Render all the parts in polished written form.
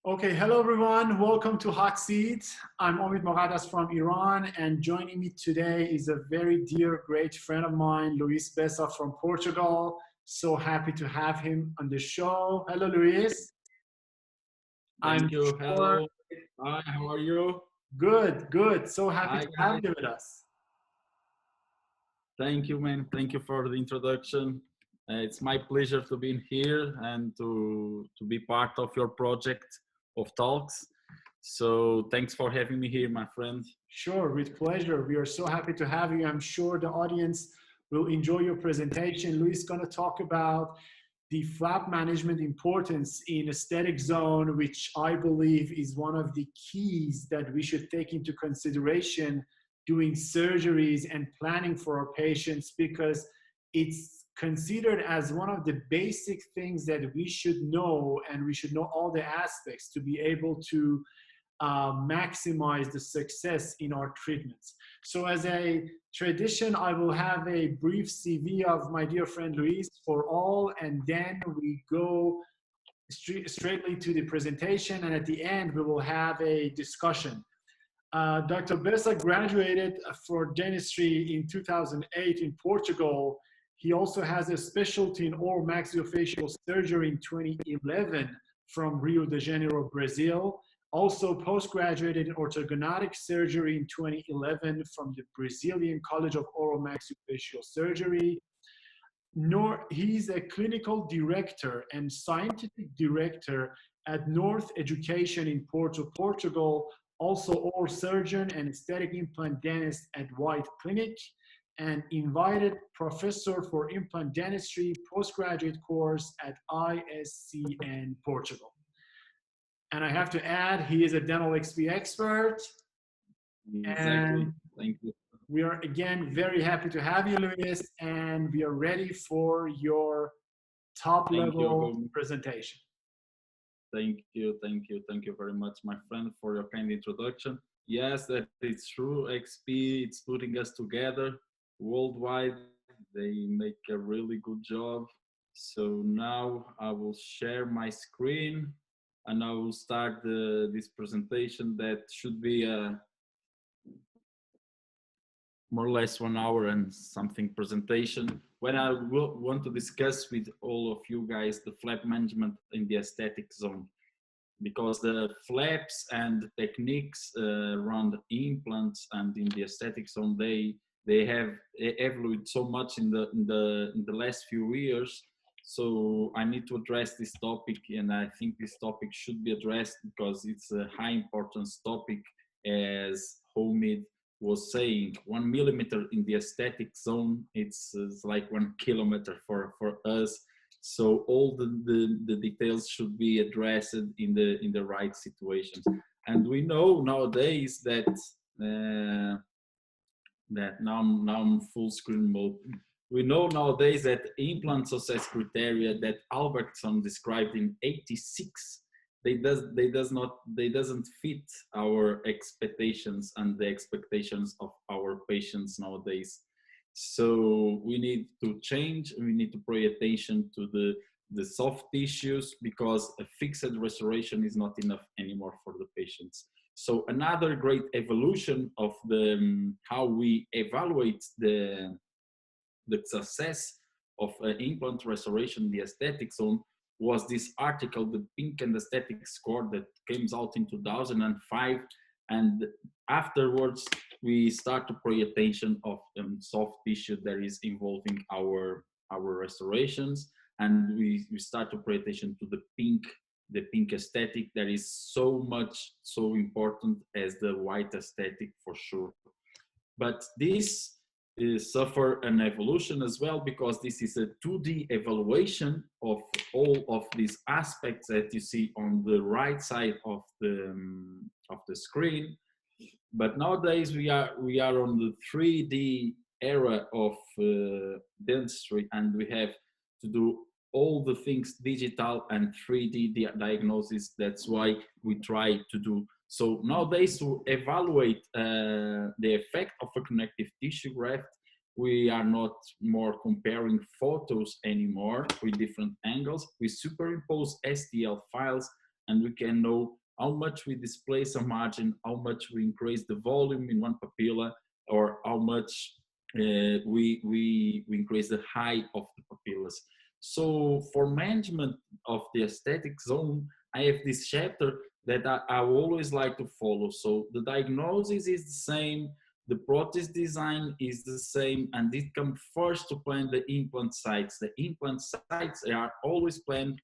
Okay, hello everyone. Welcome to Hot Seat. I'm Omid Moghaddas from Iran, and joining me today is a very dear, great friend of mine, Luis Bessa from Portugal. So happy to have him on the show. Hello, Luis. I'm Thank you. sure. Hello. Hi, how are you? Good, good. So happy Hi, to have guys. you with us. Thank you, man. Thank you for the introduction. It's my pleasure to be in here and to be part of your project of talks. So thanks for having me here, my friend. Sure, with pleasure. We are so happy to have you. I'm sure the audience will enjoy your presentation. Luis is going to talk about the flap management importance in aesthetic zone, which I believe is one of the keys that we should take into consideration doing surgeries and planning for our patients, because it's considered as one of the basic things that we should know, and we should know all the aspects to be able to maximize the success in our treatments. So as a tradition, I will have a brief CV of my dear friend Luis for all, and then we go straightly to the presentation, and at the end we will have a discussion. Dr. Bessa graduated for dentistry in 2008 in Portugal. He also has a specialty in oral maxillofacial surgery in 2011 from Rio de Janeiro, Brazil. Also postgraduated in orthodontic surgery in 2011 from the Brazilian College of Oral Maxillofacial Surgery. He's a clinical director and scientific director at North Education in Porto, Portugal, also oral surgeon and aesthetic implant dentist at White Clinic, and invited professor for implant dentistry postgraduate course at ISCN Portugal. And I have to add, he is a dental XP expert. Exactly. Thank you. We are again very happy to have you, Luis, and we are ready for your top Thank level you. presentation. Thank you. Thank you. Thank you very much, my friend, for your kind introduction. Yes, that is true. XP, it's putting us together worldwide. They make a really good job. So now I will share my screen and I will start this presentation that should be more or less 1 hour and something presentation. When I will want to discuss with all of you guys the flap management in the aesthetic zone, because the flaps and the techniques around the implants and in the aesthetic zone, they have evolved so much in the last few years. So I need to address this topic, and I think this topic should be addressed because it's a high importance topic. As Omid was saying, 1 millimeter in the aesthetic zone, it's like 1 kilometer for us. So all the details should be addressed in the right situations. And we know nowadays that now I'm full screen mode. We know nowadays that implant success criteria that Albertson described in '86, they doesn't fit our expectations and the expectations of our patients nowadays. So we need to change. We need to pay attention to the soft tissues, because a fixed restoration is not enough anymore for the patients. So another great evolution of the how we evaluate the success of implant restoration in the aesthetic zone was this article, the Pink and Aesthetic Score, that came out in 2005. And afterwards, we start to pay attention of soft tissue that is involving our restorations. And we start to pay attention to the pink aesthetic that is so important as the white aesthetic for sure. But this suffer an evolution as well, because this is a 2D evaluation of all of these aspects that you see on the right side of the screen. But nowadays we are on the 3D era of dentistry, and we have to do all the things digital and 3D diagnosis. That's why we try to do. So nowadays, to evaluate the effect of a connective tissue graft, we are not more comparing photos anymore with different angles. We superimpose STL files and we can know how much we displace a margin, how much we increase the volume in one papilla, or how much we increase the height of the papillas. So for management of the aesthetic zone, I have this chapter that I always like to follow. So the diagnosis is the same, the prosthesis design is the same, and it comes first to plan the implant sites. The implant sites are always planned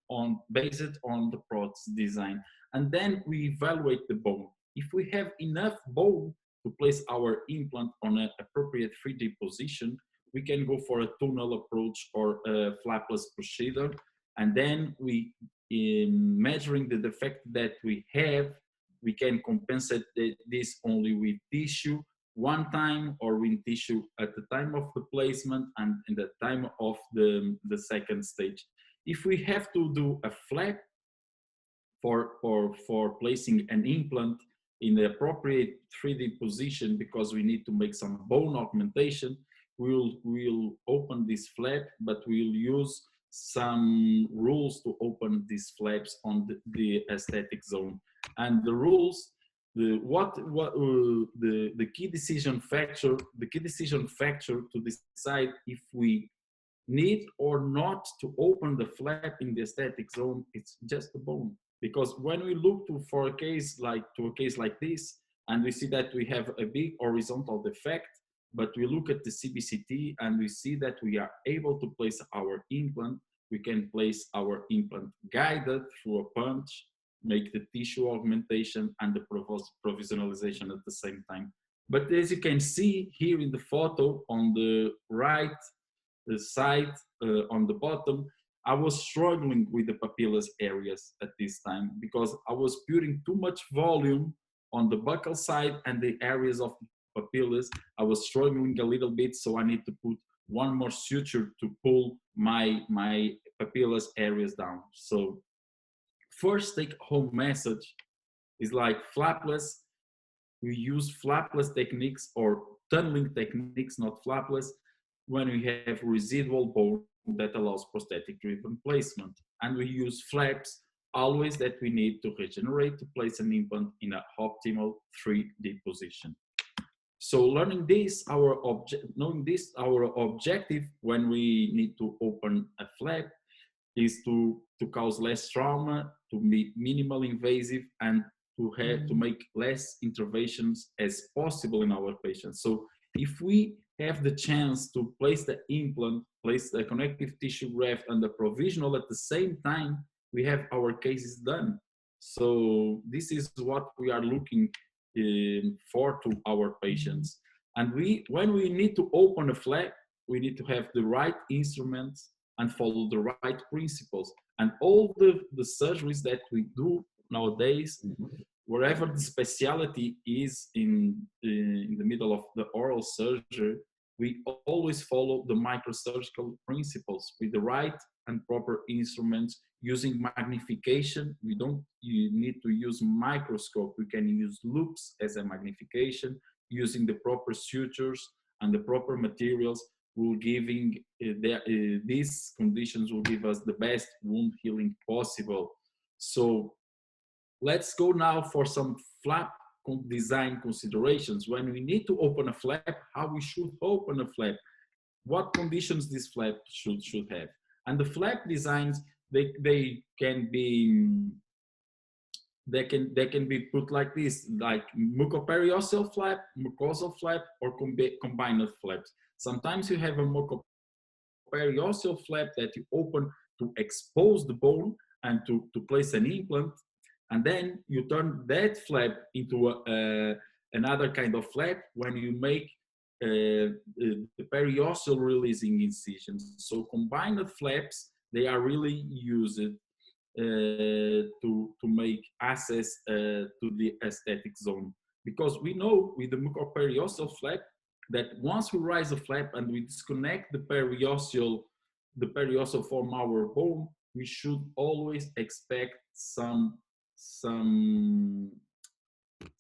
based on the prosthesis design. And then we evaluate the bone. If we have enough bone to place our implant on an appropriate 3D position, we can go for a tunnel approach or a flapless procedure. And then we, in measuring the defect that we have, we can compensate this only with tissue one time, or with tissue at the time of the placement and in the time of the second stage. If we have to do a flap for placing an implant in the appropriate 3D position, because we need to make some bone augmentation, we'll open this flap, but we'll use some rules to open these flaps on the aesthetic zone. And the rules, the key decision factor to decide if we need or not to open the flap in the aesthetic zone, it's just the bone. Because when we look for a case like this, and we see that we have a big horizontal defect, but we look at the CBCT and we see that we are able to place our implant, we can place our implant guided through a punch, make the tissue augmentation and the provisionalization at the same time. But as you can see here in the photo on the right side, on the bottom, I was struggling with the papillas areas at this time, because I was putting too much volume on the buccal side and the areas of papillas. I was struggling a little bit, so I need to put one more suture to pull my papillas areas down. So first take home message is like flapless. We use flapless techniques or tunneling techniques, not flapless, when we have residual bone that allows prosthetic driven placement. And we use flaps always that we need to regenerate to place an implant in an optimal 3D position. So knowing this, our objective when we need to open a flap is to cause less trauma, to be minimal invasive, and to make less interventions as possible in our patients. So if we have the chance to place the implant, place the connective tissue graft and the provisional at the same time, we have our cases done. So this is what we are looking for to our patients. And when we need to open a flap, we need to have the right instruments and follow the right principles. And all the surgeries that we do nowadays, wherever the specialty is in the middle of the oral surgery, we always follow the microsurgical principles with the right and proper instruments, using magnification. You need to use microscope. We can use loops as a magnification, using the proper sutures and the proper materials will giving these conditions will give us the best wound healing possible. So let's go now for some flap design considerations. When we need to open a flap, how we should open a flap, what conditions this flap should have. And the flap designs, they can be put like this, like mucoperiosteal flap, mucosal flap, or combined flaps. Sometimes you have a mucoperiosteal flap that you open to expose the bone and to place an implant, and then you turn that flap into another kind of flap when you make the periosteal releasing incisions. So combined flaps, they are really used to make access to the aesthetic zone, because we know with the mucoperiosteal flap that once we raise the flap and we disconnect the periosteal from our bone, we should always expect some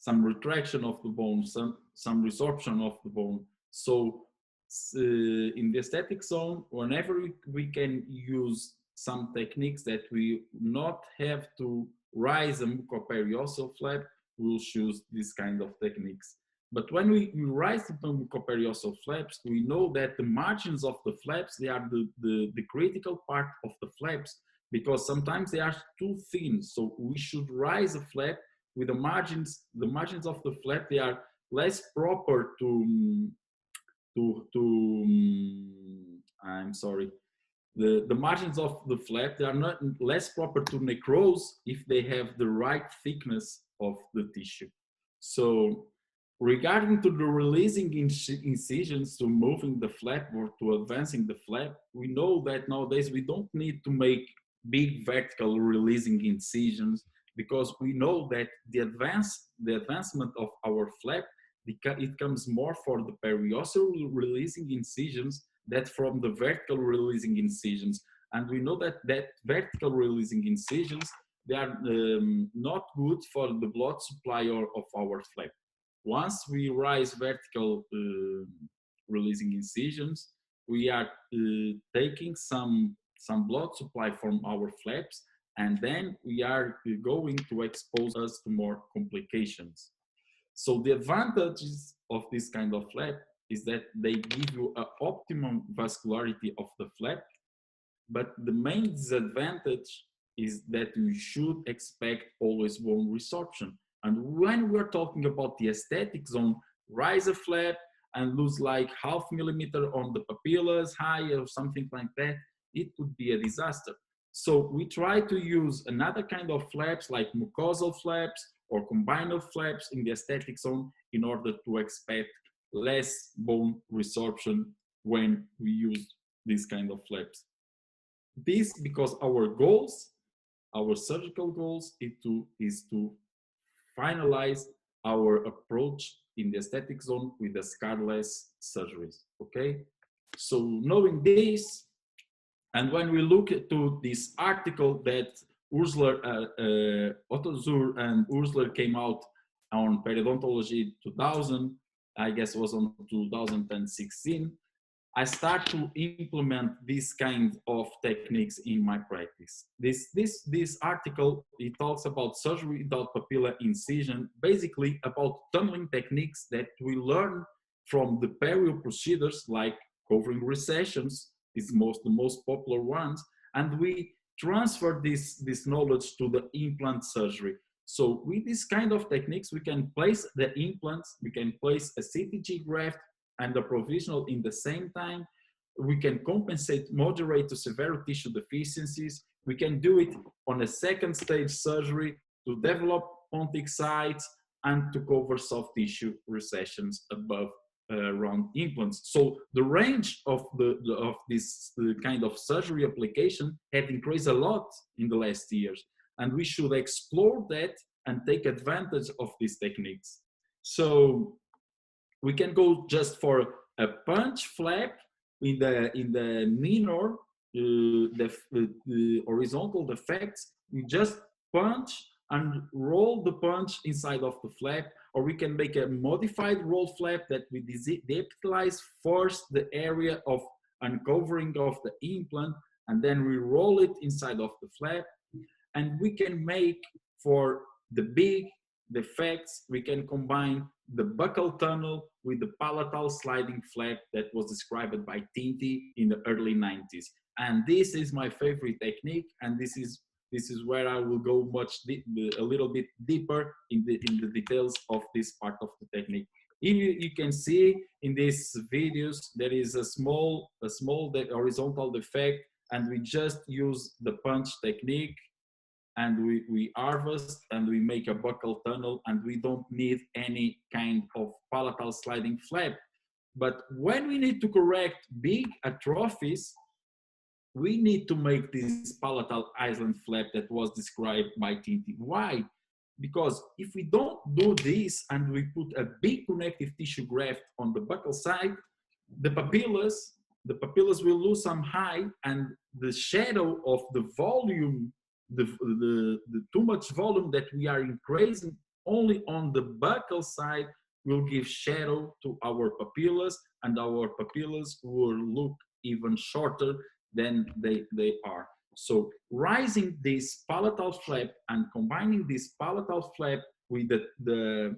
retraction of the bone, some resorption of the bone. So in the aesthetic zone, whenever we can use some techniques that we not have to rise a mucoperiosal flap, we'll choose this kind of techniques. But when we rise the mucoperiosal flaps, we know that the margins of the flaps, they are the critical part of the flaps, because sometimes they are too thin. So we should rise a flap with the margins of the flap, they are less proper I'm sorry, the margins of the flap, they are not less proper to necrose if they have the right thickness of the tissue. So regarding to the releasing incisions, to moving the flap or to advancing the flap, we know that nowadays we don't need to make big vertical releasing incisions, because we know that the advancement of our flap, it comes more for the periosteal releasing incisions than from the vertical releasing incisions. And we know that vertical releasing incisions, they are not good for the blood supply of our flap. Once we rise vertical releasing incisions, we are taking some blood supply from our flaps, and then we are going to expose us to more complications. So the advantages of this kind of flap is that they give you an optimum vascularity of the flap, but the main disadvantage is that you should expect always bone resorption. And when we're talking about the aesthetic zone, rise a flap and lose like ½ millimeter on the papillas high or something like that, it would be a disaster. So we try to use another kind of flaps like mucosal flaps or combined flaps in the aesthetic zone in order to expect less bone resorption when we use these kind of flaps. This because our goals, our surgical goals, is to finalize our approach in the aesthetic zone with the scarless surgeries. Okay, so knowing this, and when we look to this article that Otto Zur and Ursler came out on Periodontology 2000, I guess it was on 2016, I start to implement this kind of techniques in my practice. This article, it talks about surgery without papilla incision, basically about tunneling techniques that we learn from the perio procedures like covering recessions, is the most popular ones, and we transfer this knowledge to the implant surgery. So with this kind of techniques, we can place the implants, we can place a CTG graft and a provisional in the same time. We can compensate moderate to severe tissue deficiencies. We can do it on a second stage surgery to develop pontic sites and to cover soft tissue recessions above round implants. So the range of this kind of surgery application had increased a lot in the last years, and we should explore that and take advantage of these techniques. So we can go just for a punch flap in the minor, the horizontal defects. We just punch and roll the punch inside of the flap, or we can make a modified roll flap that we deepitalize first the area of uncovering of the implant, and then we roll it inside of the flap. And we can make, for the big defects, we can combine the buccal tunnel with the palatal sliding flap that was described by Tinti in the early 90s. And this is my favorite technique, and this is where I will go a little bit deeper in the details of this part of the technique. You can see in these videos there is a small horizontal defect, and we just use the punch technique, and we harvest and we make a buccal tunnel, and we don't need any kind of palatal sliding flap. But when we need to correct big atrophies, we need to make this palatal island flap that was described by Tinti. Why? Because if we don't do this and we put a big connective tissue graft on the buccal side, the papillas will lose some height, and the shadow of the volume, the too much volume that we are increasing only on the buccal side will give shadow to our papillas, and our papillas will look even shorter than they are. So rising this palatal flap and combining this palatal flap with the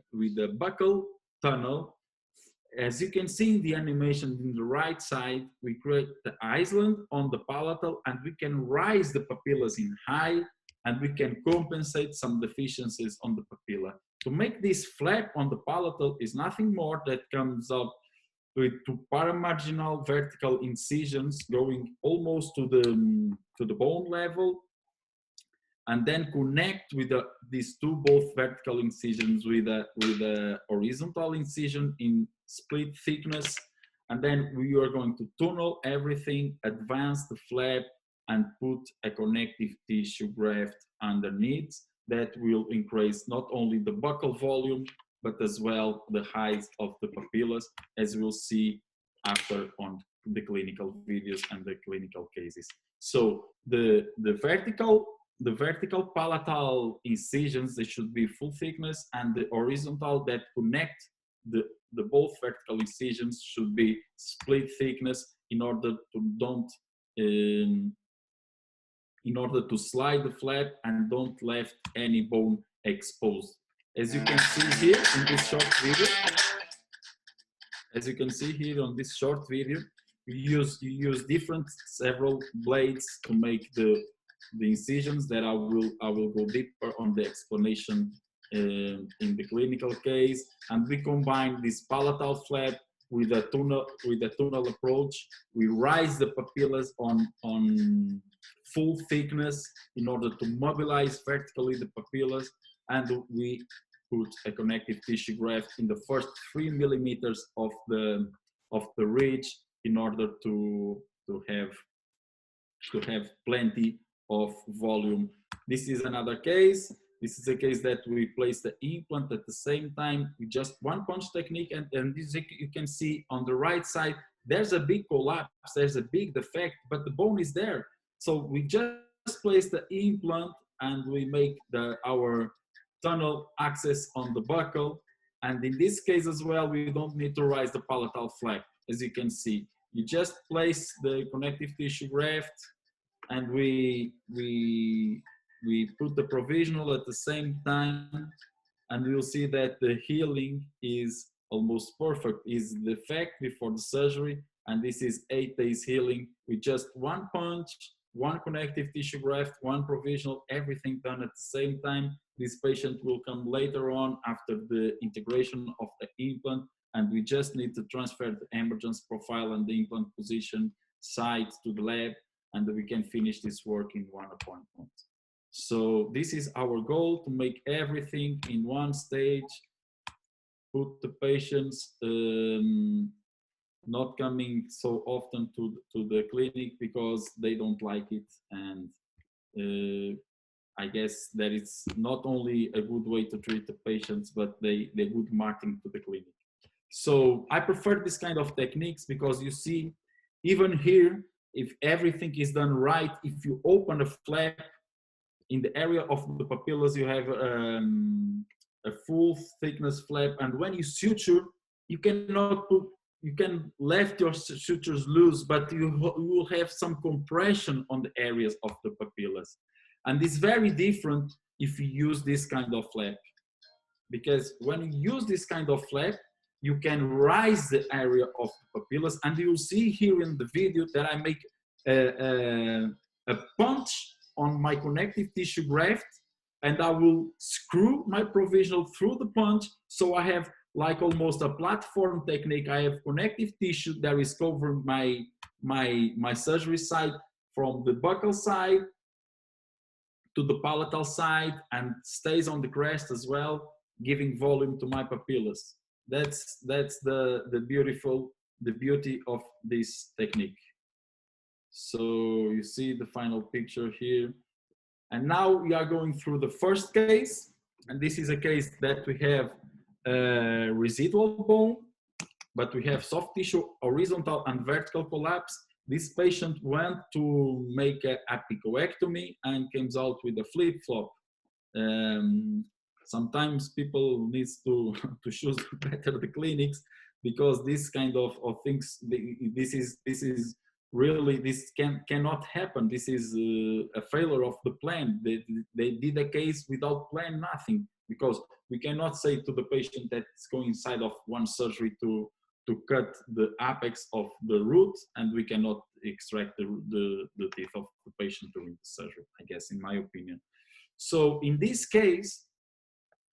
buccal tunnel, as you can see in the animation in the right side, we create the island on the palatal, and we can rise the papillas in high, and we can compensate some deficiencies on the papilla. To make this flap on the palatal is nothing more that comes up with two paramarginal vertical incisions going almost to the bone level, and then connect with these two both vertical incisions with a horizontal incision in split thickness. And then we are going to tunnel everything, advance the flap, and put a connective tissue graft underneath that will increase not only the buccal volume, but as well the height of the papillas, as we'll see after on the clinical videos and the clinical cases. So the vertical palatal incisions, they should be full thickness, and the horizontal that connect the both vertical incisions should be split thickness in order to slide the flap and don't left any bone exposed. As you can see here in this short video, you use different several blades to make the incisions that I will go deeper on the explanation in the clinical case. And we combine this palatal flap with a tunnel approach. We rise the papillas on full thickness in order to mobilize vertically the papillas, and we put a connective tissue graft in the first 3 millimeters of the ridge in order to have plenty of volume. This is another case. This is a case that we place the implant at the same time with just one punch technique, and this, you can see on the right side, there's a big collapse, there's a big defect, but the bone is there. So we just place the implant and we make our tunnel access on the buccal. And in this case as well, we don't need to rise the palatal flap. As you can see, you just place the connective tissue graft, and we put the provisional at the same time, and you'll see that the healing is almost perfect. Is the effect before the surgery, and this is 8 days healing with just one punch, one connective tissue graft, one provisional, everything done at the same time. This patient will come later on after the integration of the implant, and we just need to transfer the emergence profile and the implant position site to the lab, and we can finish this work in one appointment. So this is our goal, to make everything in one stage, put the patients not coming so often to the clinic because they don't like it. And I guess that it's not only a good way to treat the patients, but they're good marketing to the clinic. So I prefer this kind of techniques because you see, even here, if everything is done right, if you open a flap in the area of the papillas, you have a full thickness flap, and when you suture, you cannot put, you can left your sutures loose, but you will have some compression on the areas of the papillas. And it's very different if you use this kind of flap, because when you use this kind of flap, you can rise the area of the papillas, and you'll see here in the video that I make a punch on my connective tissue graft, and I will screw my provisional through the punch, so I have like almost a platform technique. I have connective tissue that is covering my surgery site from the buccal side to the palatal side, and stays on the crest as well, giving volume to my papillas. That's the beauty of this technique. So you see the final picture here. And now we are going through the first case, and this is a case that we have residual bone, but we have soft tissue, horizontal and vertical collapse. This patient went to make an apicoectomy and came out with a flip-flop. Sometimes people need to choose better the clinics, because this kind of things, this is really this cannot happen. This is a failure of the plan. They did a case without plan, nothing, because we cannot say to the patient that it's going inside of one surgery to cut the apex of the root, and we cannot extract the teeth of the patient during the surgery, I guess, in my opinion. So in this case,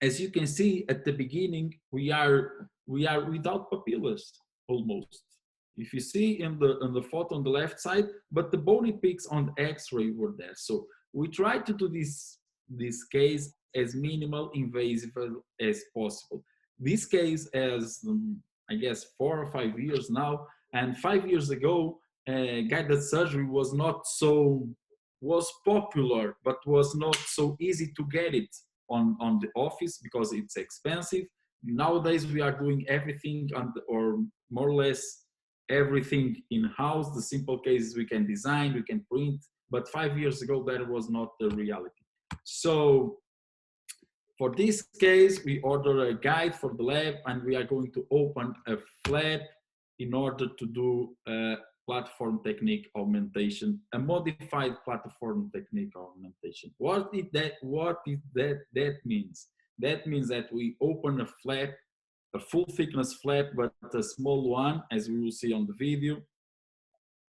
as you can see at the beginning, we are without papillas almost. If you see in the photo on the left side, but the bony peaks on the X-ray were there. So we try to do this case as minimal invasive as possible. This case has, I guess, 4 or 5 years now, and 5 years ago, guided surgery was popular, but was not so easy to get it on the office because it's expensive. Nowadays, we are doing everything or more or less everything in-house. The simple cases we can design, we can print, but 5 years ago, that was not the reality. So for this case, we order a guide for the lab, and we are going to open a flap in order to do a platform technique augmentation, a modified platform technique augmentation. What that means? That means that we open a flap, a full thickness flap, but a small one, as we will see on the video,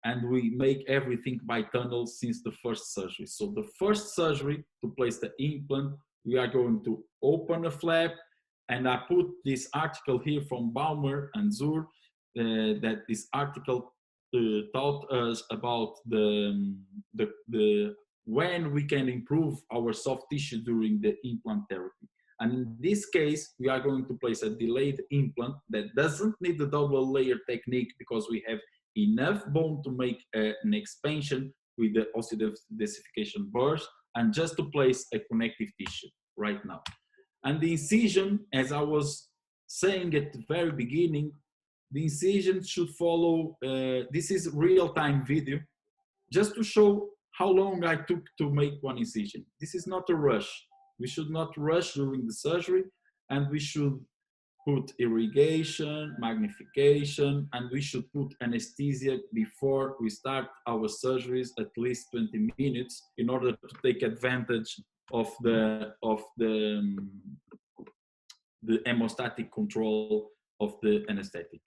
and we make everything by tunnel since the first surgery. So the first surgery to place the implant, we are going to open a flap, and I put this article here from Baumer and Zur, that this article taught us about the when we can improve our soft tissue during the implant therapy. And in this case, we are going to place a delayed implant that doesn't need the double layer technique because we have enough bone to make an expansion with the osteodensification burst, and just to place a connective tissue right now. And the incision, as I was saying at the very beginning, the incision should follow, this is real-time video, just to show how long I took to make one incision. This is not a rush. We should not rush during the surgery, and we should put irrigation, magnification, and we should put anesthesia before we start our surgeries, at least 20 minutes, in order to take advantage of the hemostatic control of the anesthetic.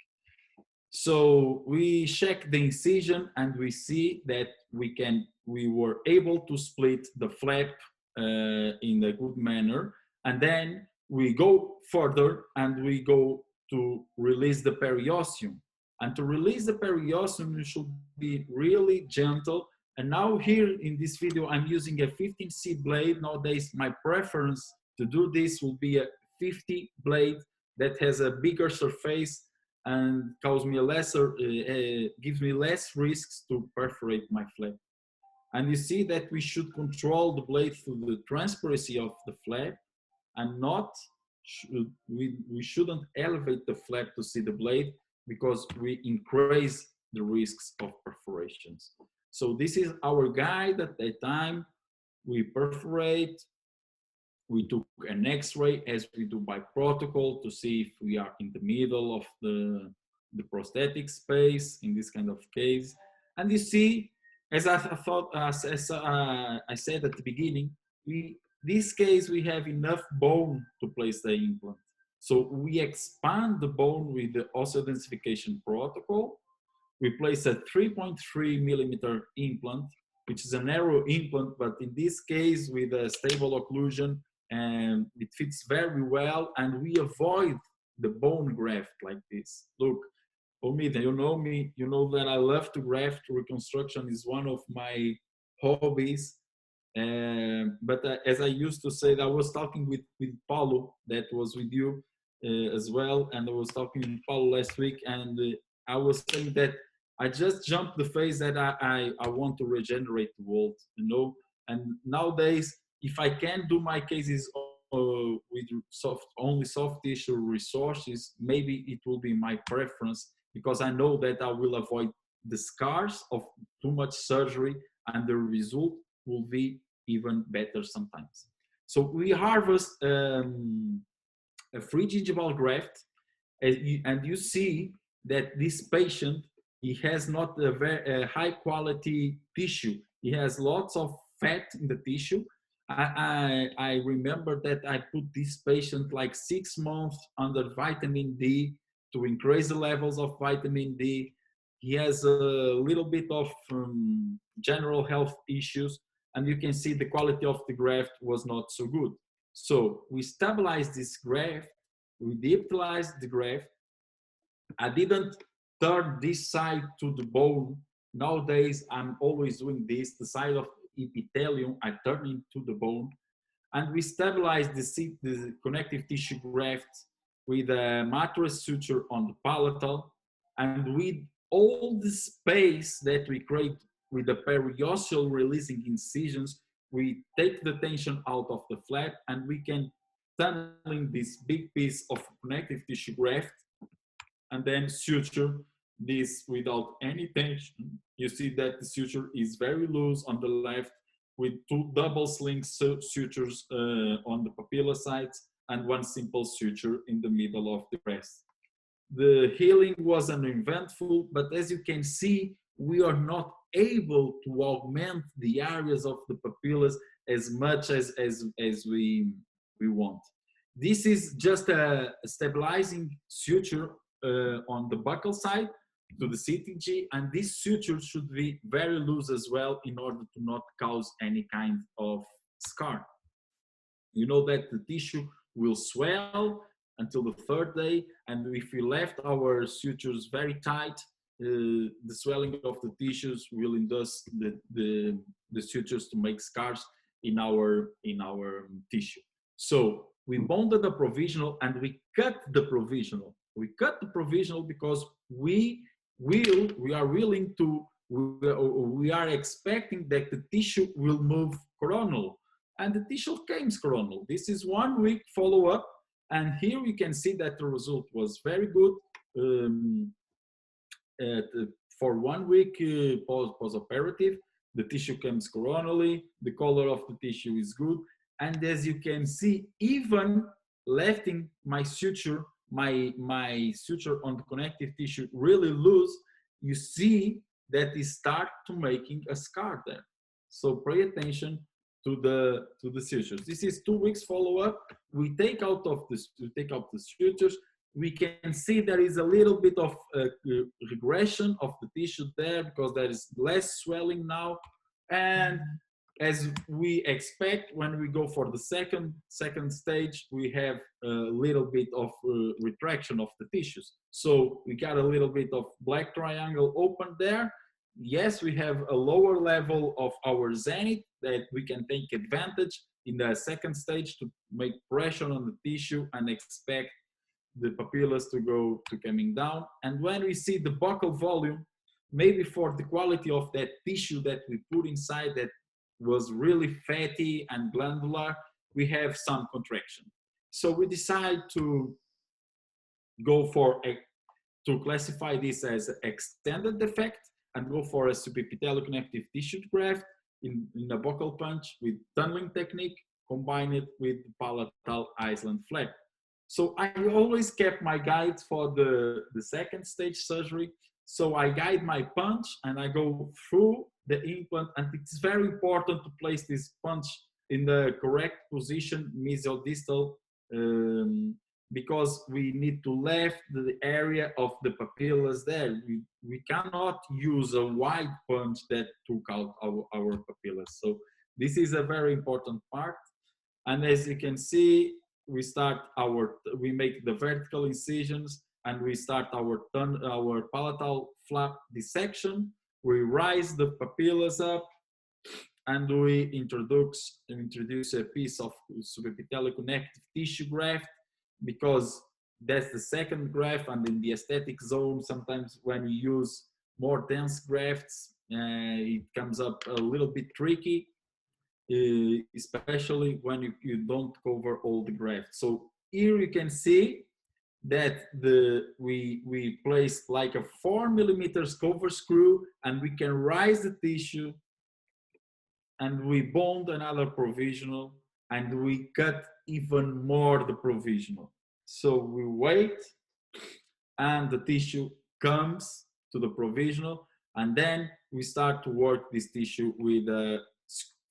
So we check the incision, and we see that we were able to split the flap in a good manner, and then we go further and we go to release the periosteum. And to release the periosteum, you should be really gentle. And now here in this video, I'm using a 15C blade. Nowadays, my preference to do this will be a 50 blade that has a bigger surface and gives me less risks to perforate my flap. And you see that we should control the blade through the transparency of the flap, and we shouldn't elevate the flap to see the blade, because we increase the risks of perforations. So this is our guide at that time. We perforate, we took an X-ray as we do by protocol to see if we are in the middle of the prosthetic space in this kind of case. And you see, as I said at the beginning, this case we have enough bone to place the implant. So we expand the bone with the osteodensification protocol. We place a 3.3 millimeter implant, which is a narrow implant, but in this case with a stable occlusion, and it fits very well, and we avoid the bone graft like this. Look, Omid, you know me, you know that I love to graft. Reconstruction is one of my hobbies. But as I used to say, I was talking with Paulo, that was with you as well, and I was talking with Paulo last week, and I was saying that I just jumped the phase that I want to regenerate the world, you know. And nowadays, if I can do my cases with only soft tissue resources, maybe it will be my preference, because I know that I will avoid the scars of too much surgery, and the result will be even better sometimes. So we harvest a free gingival graft, and you see that this patient he has not a very high quality tissue. He has lots of fat in the tissue. I remember that I put this patient like 6 months under vitamin D to increase the levels of vitamin D. He has a little bit of general health issues, and you can see the quality of the graft was not so good. So we stabilized this graft, we deepitalized the graft. I didn't turn this side to the bone. Nowadays, I'm always doing this. The side of epithelium, I turn into the bone. And we stabilize the connective tissue graft with a mattress suture on the palatal. And with all the space that we create with the periosseal releasing incisions, we take the tension out of the flap and we can tunneling this big piece of connective tissue graft and then suture this without any tension. You see that the suture is very loose on the left with two double sling sutures on the papilla sides and one simple suture in the middle of the breast. The healing was uneventful, but as you can see, we are not able to augment the areas of the papillas as much as we want. This is just a stabilizing suture on the buccal side to the CTG, and this suture should be very loose as well in order to not cause any kind of scar. You know that the tissue will swell until the third day, and if we left our sutures very tight, the swelling of the tissues will induce the sutures to make scars in our tissue. So we bonded the provisional and we cut the provisional. We cut the provisional because we are willing to, we are expecting that the tissue will move coronal, and the tissue came coronal. This is 1 week follow-up, and here we can see that the result was very good. For 1 week post-operative, the tissue comes coronally, the color of the tissue is good, and as you can see, even lifting my suture, my suture on the connective tissue really loose, you see that it start to making a scar there. So pay attention to the sutures. This is 2 weeks follow-up. We take out the sutures. We can see there is a little bit of regression of the tissue there because there is less swelling now, and as we expect, when we go for the second stage, we have a little bit of retraction of the tissues. So we got a little bit of black triangle open there. Yes, we have a lower level of our zenith that we can take advantage in the second stage to make pressure on the tissue and expect the papillas to go to coming down. And when we see the buccal volume, maybe for the quality of that tissue that we put inside that was really fatty and glandular, we have some contraction. So we decide to go for to classify this as extended defect and go for a subepithelial connective tissue graft in a buccal punch with tunneling technique, combine it with palatal Iceland flap. So I always kept my guides for the second stage surgery. So I guide my punch and I go through the implant, and it's very important to place this punch in the correct position, mesial-distal, because we need to left the area of the papillas there. We cannot use a wide punch that took out our papillas. So this is a very important part. And as you can see, we make the vertical incisions and we start our palatal flap dissection. We rise the papillas up and we introduce a piece of subepithelial connective tissue graft, because that's the second graft. And in the aesthetic zone, sometimes when we use more dense grafts, it comes up a little bit tricky, especially when you don't cover all the grafts. So here you can see that we place like a 4 millimeters cover screw, and we can rise the tissue, and we bond another provisional, and we cut even more the provisional. So we wait, and the tissue comes to the provisional, and then we start to work this tissue with the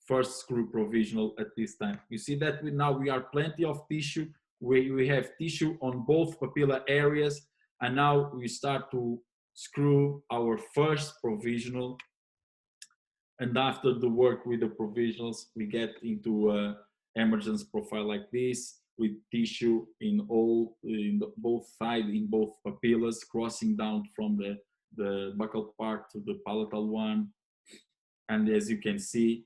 first screw provisional at this time. You see that now we are plenty of tissue. We have tissue on both papilla areas, and now we start to screw our first provisional. And after the work with the provisionals, we get into a emergence profile like this, with tissue in both sides, in both papillas, crossing down from the buccal part to the palatal one. And as you can see,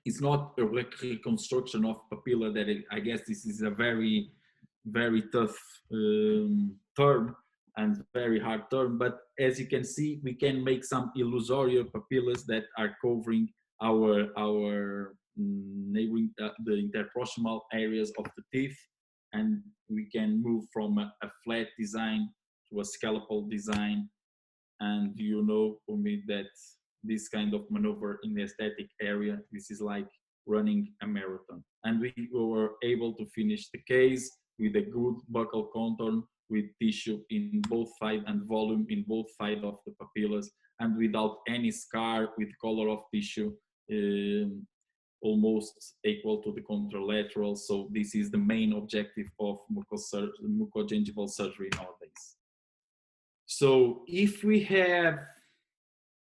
it's not a reconstruction of papilla that I guess this is a very, very tough term and very hard term, but as you can see, we can make some illusory papillas that are covering our neighboring the interproximal areas of the teeth, and we can move from a flat design to a scalpel design. And you know, for me, that this kind of maneuver in the aesthetic area, this is like running a marathon. And we were able to finish the case with a good buccal contour, with tissue in both sides and volume in both sides of the papillas, and without any scar, with color of tissue almost equal to the contralateral. So this is the main objective of mucogingival surgery nowadays. So if we have,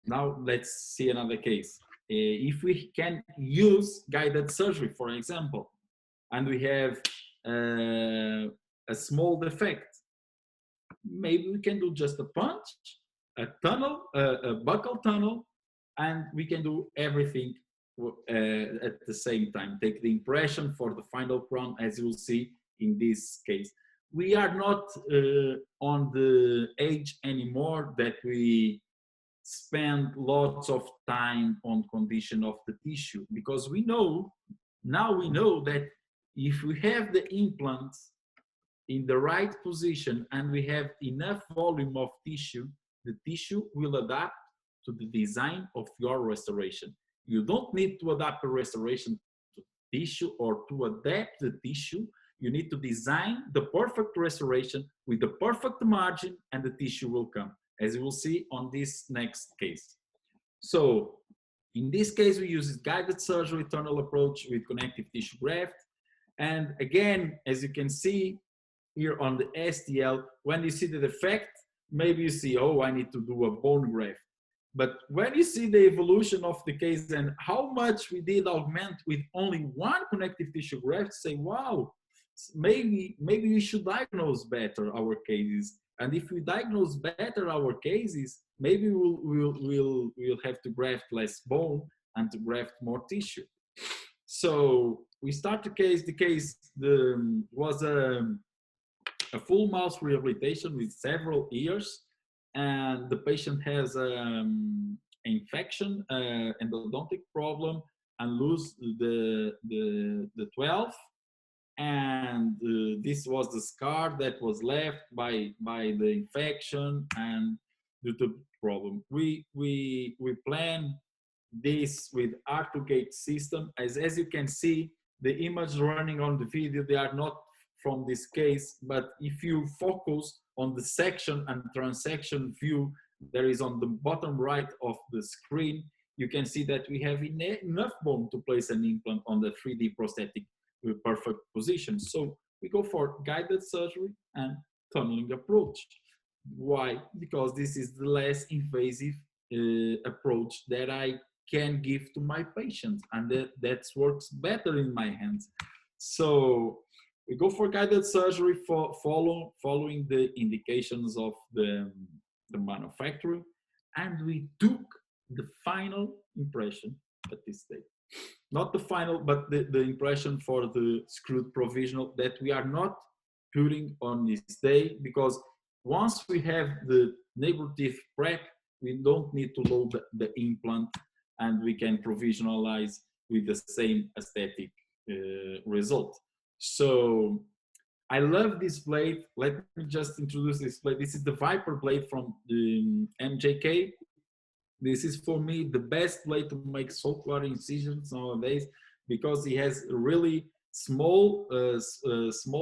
now let's see another case. If we can use guided surgery, for example, and we have a small defect, maybe we can do just a punch, a tunnel, a buccal tunnel, and we can do everything at the same time. Take the impression for the final crown, as you will see in this case. We are not on the age anymore that we spend lots of time on condition of the tissue, because we know, now we know that if we have the implants in the right position and we have enough volume of tissue, the tissue will adapt to the design of your restoration. You don't need to adapt a restoration to tissue or to adapt the tissue. You need to design the perfect restoration with the perfect margin, and the tissue will come, as you will see on this next case. So in this case, we use guided surgery tunnel approach with connective tissue graft. And again, as you can see here on the STL, when you see the defect, maybe you see, oh, I need to do a bone graft. But when you see the evolution of the case and how much we did augment with only one connective tissue graft, say, wow, maybe we should diagnose better our cases. And if we diagnose better our cases, maybe we'll have to graft less bone and to graft more tissue. So we start the case. The case was a full mouth rehabilitation with several years, and the patient has infection, endodontic problem, and lose the 12. And this was the scar that was left by the infection and due to the problem. We plan this with Artugate system. As you can see, the image running on the video, they are not from this case, but if you focus on the section and transection view there is on the bottom right of the screen, you can see that we have enough bone to place an implant on the 3D prosthetic with perfect position. So we go for guided surgery and tunneling approach. Why? Because this is the less invasive approach that I can give to my patients, and that works better in my hands. So we go for guided surgery for following the indications of the manufacturer, and we took the final impression at this stage. Not the final, but the impression for the screwed provisional that we are not putting on this day, because once we have the neighbor teeth prep, we don't need to load the implant, and we can provisionalize with the same aesthetic result. So I love this blade. Let me just introduce this blade. This is the Viper blade from the MJK. This is for me the best blade to make sulcular incisions nowadays, because it has a really small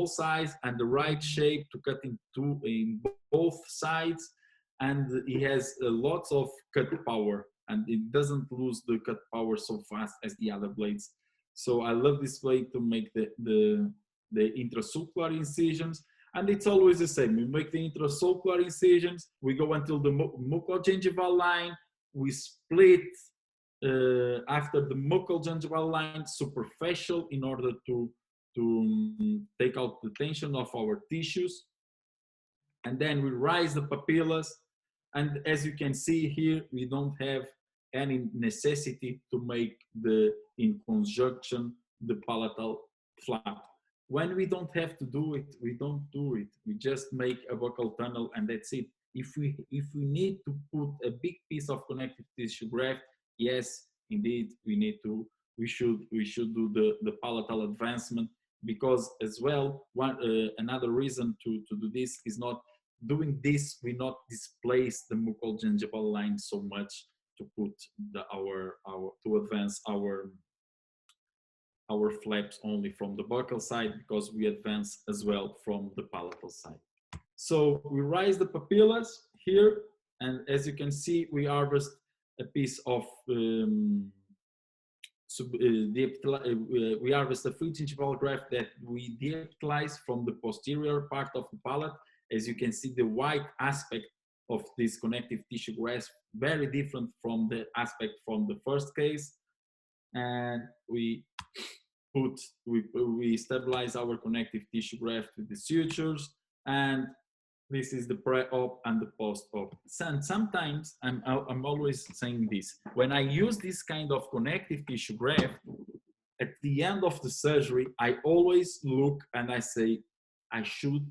size and the right shape to cut in both sides, and he has lots of cut power, and it doesn't lose the cut power so fast as the other blades. So I love this blade to make the intrasulcular incisions, and it's always the same. We make the intrasulcular incisions, we go until the mucogingival line, we split after the mucogingival line superficial in order to take out the tension of our tissues, and then we rise the papillas. And as you can see here, we don't have any necessity to make in conjunction the palatal flap. When we don't have to do it, we don't do it. We just make a buccal tunnel and that's it. If we need to put a big piece of connective tissue graft, yes, indeed, we should do the palatal advancement, because as well, another reason to do this is not doing this, we not displace the mucogingival line so much to put to advance our flaps only from the buccal side, because we advance as well from the palatal side. So we rise the papillas here, and as you can see, we harvest a piece of we harvest a free gingival graft that we deepitalize from the posterior part of the palate. As you can see, the white aspect of this connective tissue graft very different from the aspect from the first case, and we stabilize our connective tissue graft with the sutures, and this is the pre-op and the post-op. And sometimes I'm always saying this, when I use this kind of connective tissue graft at the end of the surgery, I always look and I say I should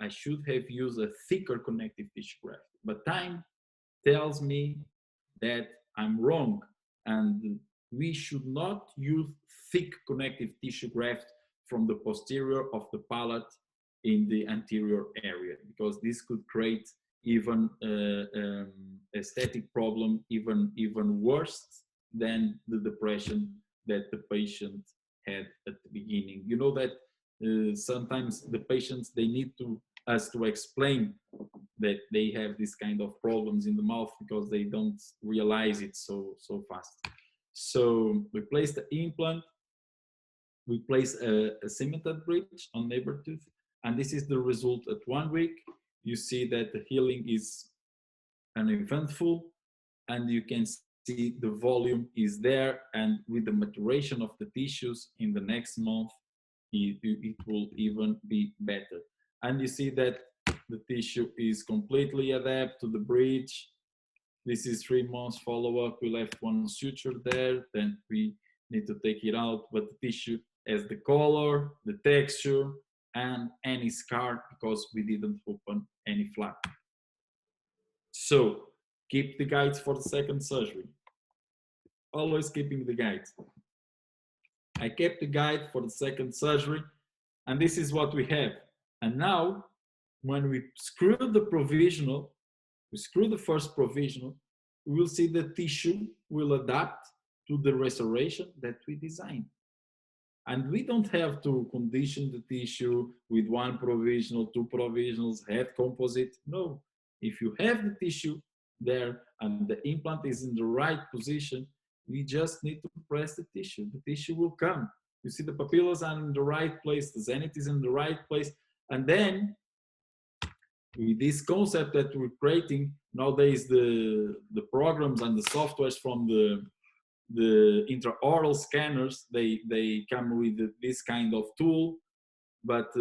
have used a thicker connective tissue graft, but time tells me that I'm wrong, and we should not use thick connective tissue graft from the posterior of the palate in the anterior area, because this could create even aesthetic problem, even worse than the depression that the patient had at the beginning. You know that sometimes the patients, they need us to explain that they have this kind of problems in the mouth because they don't realize it so fast. So we place the implant, we place a cemented bridge on neighbor tooth, and this is the result at 1 week. You see that the healing is uneventful, and you can see the volume is there, and with the maturation of the tissues in the next month, it will even be better. And you see that the tissue is completely adapted to the bridge. This is 3 months follow-up. We left one suture there, then we need to take it out, but the tissue has the color, the texture, and any scar because we didn't open any flap. So keep the guides for the second surgery. Always keeping the guides. I kept the guide for the second surgery, and this is what we have. And now, when we screw the provisional, we screw the first provisional, we will see the tissue will adapt to the restoration that we designed. And we don't have to condition the tissue with 1 provisional, 2 provisionals, head composite. No, if you have the tissue there and the implant is in the right position, we just need to press the tissue. The tissue will come. You see the papillas are in the right place, the zenith is in the right place. And then with this concept that we're creating nowadays, the programs and the softwares from the intraoral scanners, they come with this kind of tool. But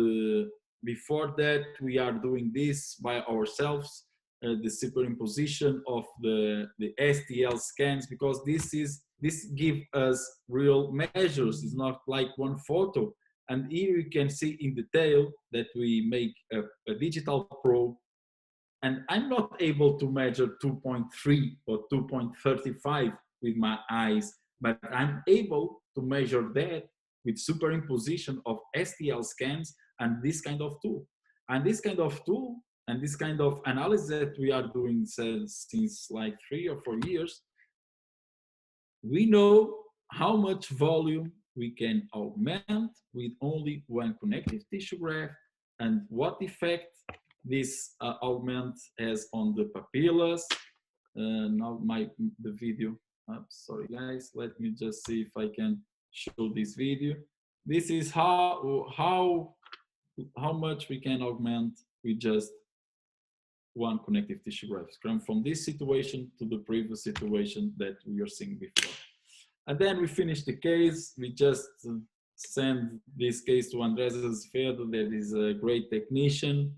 before that, we are doing this by ourselves, the superimposition of the STL scans, because this gives us real measures. It's not like one photo. And here you can see in detail that we make a digital probe, and I'm not able to measure 2.3 or 2.35 with my eyes, but I'm able to measure that with superimposition of STL scans and this kind of tool. And this kind of tool and this kind of analysis that we are doing since like 3 or 4 years, we know how much volume we can augment with only 1 connective tissue graft, and what effect this augment as on the papillas. Now the video, sorry guys, let me just see if I can show this video. This is how much we can augment with just one connective tissue graft from this situation to the previous situation that we are seeing before. And then we finish the case. We just send this case to Andres Azevedo, that is a great technician,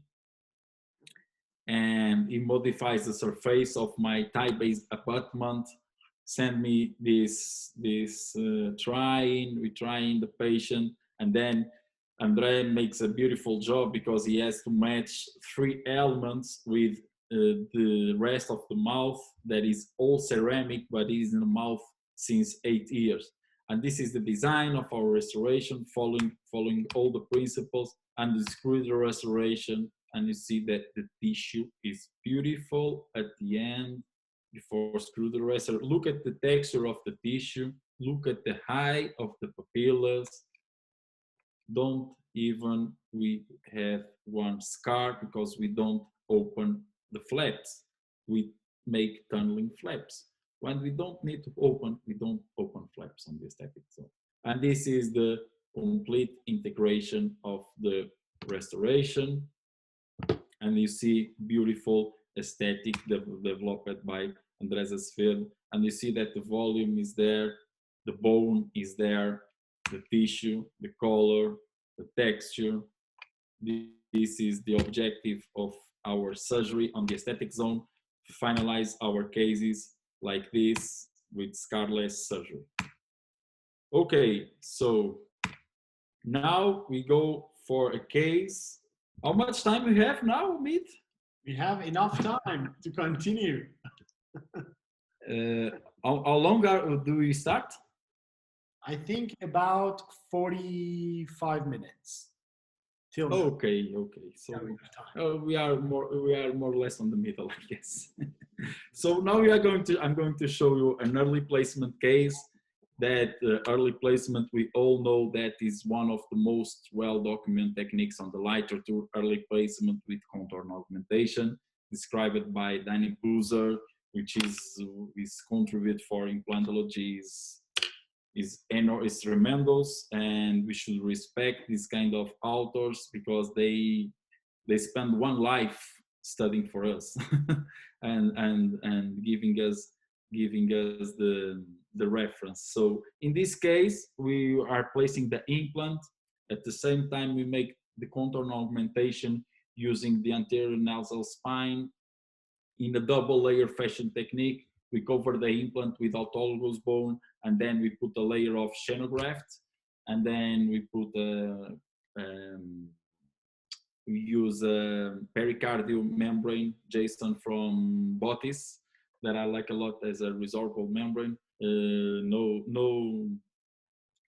and he modifies the surface of my tie-based abutment. Send me this trying, we trying the patient, and then Andre makes a beautiful job because he has to match 3 elements with the rest of the mouth that is all ceramic, but is in the mouth since 8 years. And this is the design of our restoration, following all the principles, and the screw restoration. And you see that the tissue is beautiful at the end before screw the restoration. Look at the texture of the tissue. Look at the height of the papillas. Don't even we have one scar because we don't open the flaps. We make tunneling flaps. When we don't need to open, we don't open flaps on the aesthetic zone. And this is the complete integration of the restoration. And you see beautiful aesthetic developed by Andres Azevedo. And you see that the volume is there, the bone is there, the tissue, the color, the texture. This is the objective of our surgery on the aesthetic zone, to finalize our cases like this with scarless surgery. Okay, so now we go for a case. How much time we have now, Omid? We have enough time to continue. How long do we start? I think about 45 minutes. Till now. Okay. So we are more or less on the middle, I guess. So now I'm going to show you an early placement case. That early placement, we all know that is one of the most well-documented techniques on the literature. Early placement with contour augmentation, described by Danny Boozer, which is contribute for implantology is tremendous, and we should respect these kind of authors because they spend one life studying for us and giving us the reference. So in this case, we are placing the implant. At the same time, we make the contour augmentation using the anterior nasal spine in a double layer fashion technique. We cover the implant with autologous bone, and then we put a layer of xenograft, and then we put we use a pericardial membrane, Jason from Botis, that I like a lot as a resorbable membrane.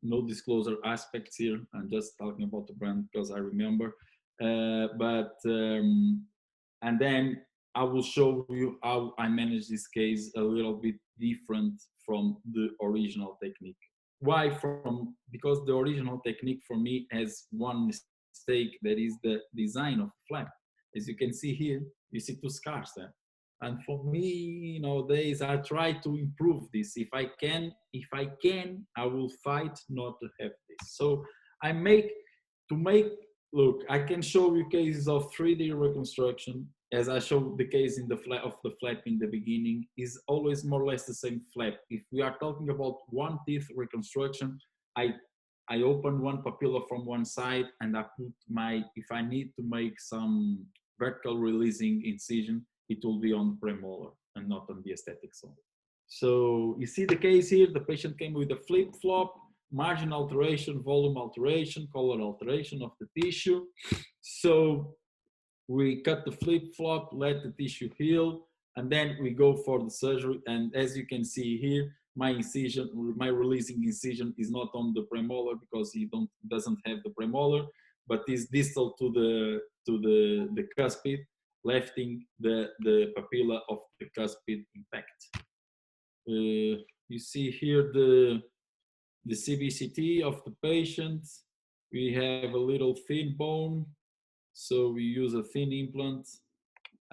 No disclosure aspects here. I'm just talking about the brand because I remember. And then I will show you how I manage this case a little bit different from the original technique. Why? Because the original technique for me has one mistake, that is the design of the flap. As you can see here, you see 2 scars there. And for me, nowadays, I try to improve this. If I can, I will fight not to have this. So look, I can show you cases of 3D reconstruction. As I showed the case in the flap in the beginning, is always more or less the same flap. If we are talking about one teeth reconstruction, I open one papilla from one side, and I put if I need to make some vertical releasing incision, it will be on premolar and not on the aesthetic zone. So you see the case here, the patient came with a flip-flop, margin alteration, volume alteration, color alteration of the tissue. So we cut the flip-flop, let the tissue heal, and then we go for the surgery. And as you can see here, my releasing incision is not on the premolar because he doesn't have the premolar, but is distal to the cuspid, lefting the papilla of the cuspid intact. You see here the CBCT of the patient. We have a little thin bone, So we use a thin implant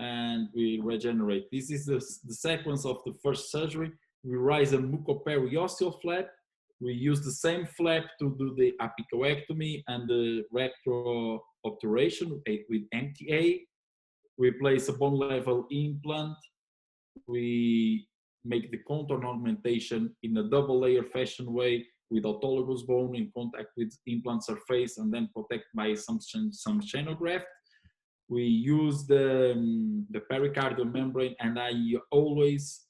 and we regenerate. This is the sequence of the first surgery. We raise a mucoperiosteal flap. We use the same flap to do the apicoectomy and the retroobturation with MTA. We place a bone level implant. We make the contour augmentation in a double layer fashion way with autologous bone in contact with implant surface and then protect by some xenograft. We use the pericardial membrane, and I always,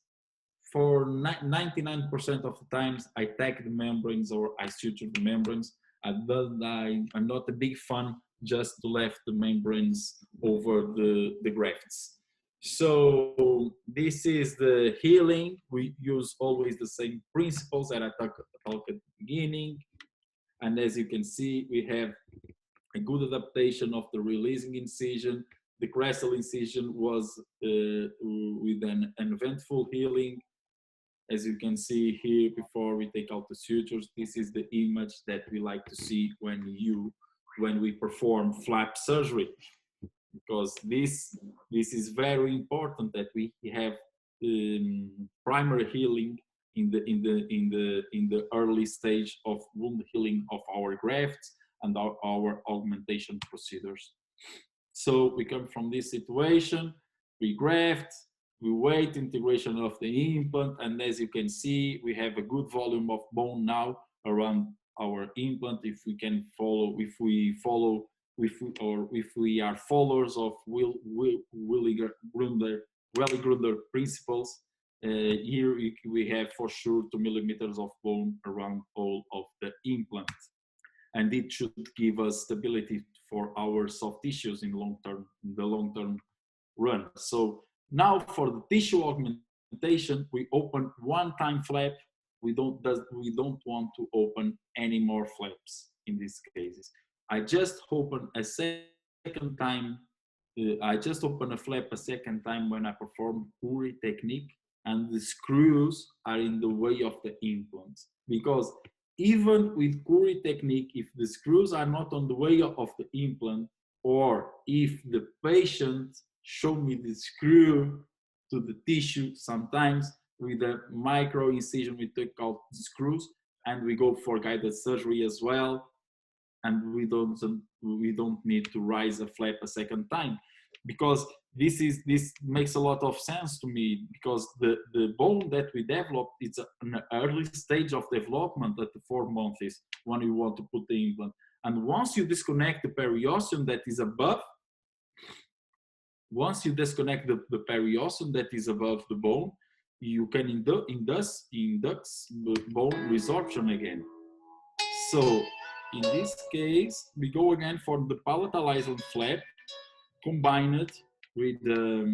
for 99% of the times, I tag the membranes or I suture the membranes. I'm not a big fan just to left the membranes over the grafts. So this is the healing. We use always the same principles that I talked at the beginning. And as you can see, we have a good adaptation of the releasing incision. The crestal incision was with an eventful healing. As you can see here, before we take out the sutures, this is the image that we like to see when we perform flap surgery, because this is very important that we have primary healing in the early stage of wound healing of our grafts and our augmentation procedures. So we come from this situation, we graft, we wait integration of the implant, and as you can see, we have a good volume of bone now around our implant. If we are followers of Welly-Grunder principles, here we have for sure 2 millimeters of bone around all of the implant, and it should give us stability for our soft tissues in the long-term run. So now for the tissue augmentation, we open one-time flap. We don't want to open any more flaps in these cases. I just open a second time. I just open a flap a second time when I perform Curie technique, and the screws are in the way of the implants. Because even with Curie technique, if the screws are not on the way of the implant, or if the patient show me the screw to the tissue, sometimes with a micro incision we take out the screws, and we go for guided surgery as well, and we don't need to raise a flap a second time, because this makes a lot of sense to me, because the bone that we develop, it's an early stage of development at the 4 months when you want to put the implant. And once you disconnect the periosteum that is above, the periosteum that is above the bone, you can induce bone resorption again. So in this case, we go again for the palatal island flap, combined with the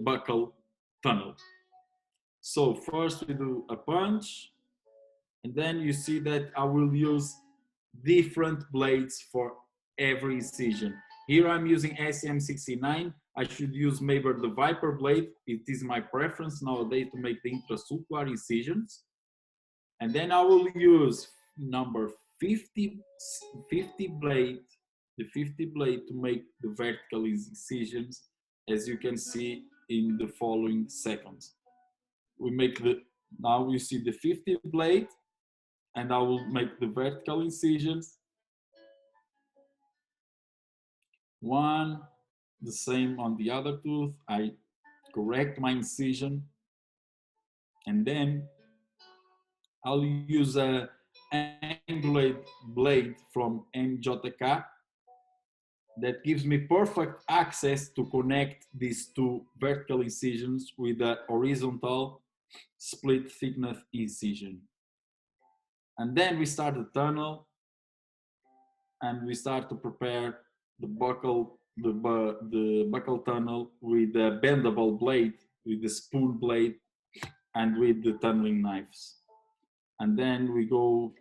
buccal tunnel. So first we do a punch, and then you see that I will use different blades for every incision. Here I'm using SM69. I should use maybe the Viper blade. It is my preference nowadays to make the intrasulcular incisions. And then I will use number 50 blade, the 50 blade to make the vertical incisions, as you can see in the following seconds. Now you see the 50 blade, and I will make the vertical incisions. One, the same on the other tooth. I correct my incision, and then I'll use a angulate blade from MJK that gives me perfect access to connect these two vertical incisions with a horizontal split thickness incision. And then we start the tunnel, and we start to prepare the buccal tunnel with a bendable blade, with the spoon blade, and with the tunneling knives. And then we go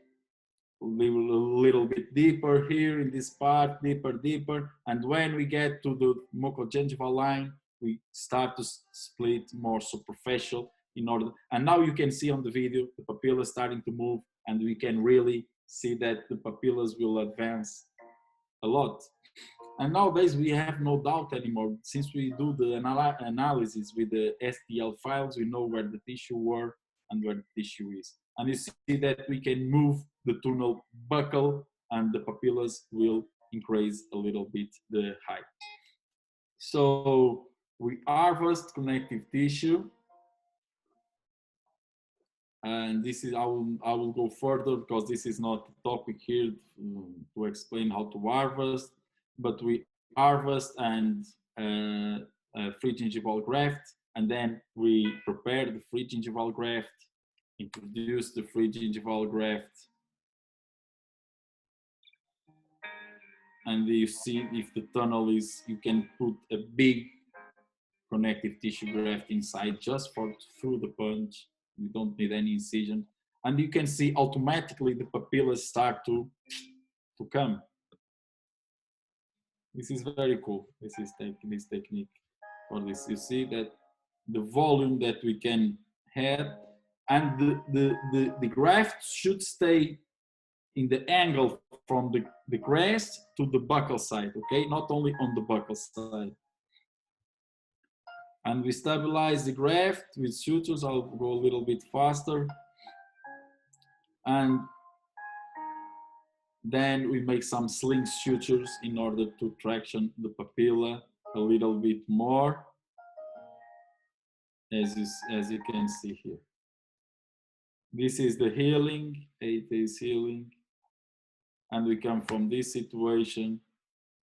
a little bit deeper here in this part, deeper. And when we get to the mucogingival line, we start to split more superficial. in order. And now you can see on the video the papilla starting to move, and we can really see that the papillas will advance a lot. And nowadays we have no doubt anymore. Since we do the analysis with the STL files, we know where the tissue were and where the tissue is. And you see that we can move the tunnel buckle, and the papillas will increase a little bit the height. So we harvest connective tissue, and this is I will go further because this is not the topic here to explain how to harvest, but we harvest and free gingival graft, and then we prepare the free gingival graft, introduce the free gingival graft, and you see if the tunnel is, you can put a big connective tissue graft inside just for through the punch. You don't need any incision, and you can see automatically the papillas start to come. This is very cool. This technique for this. You see that the volume that we can have, and the graft should stay in the angle from the crest to the buccal side, okay? Not only on the buccal side. And we stabilize the graft with sutures. I'll go a little bit faster. And then we make some sling sutures in order to traction the papilla a little bit more, as you can see here. This is the healing, 8 days healing. And we come from this situation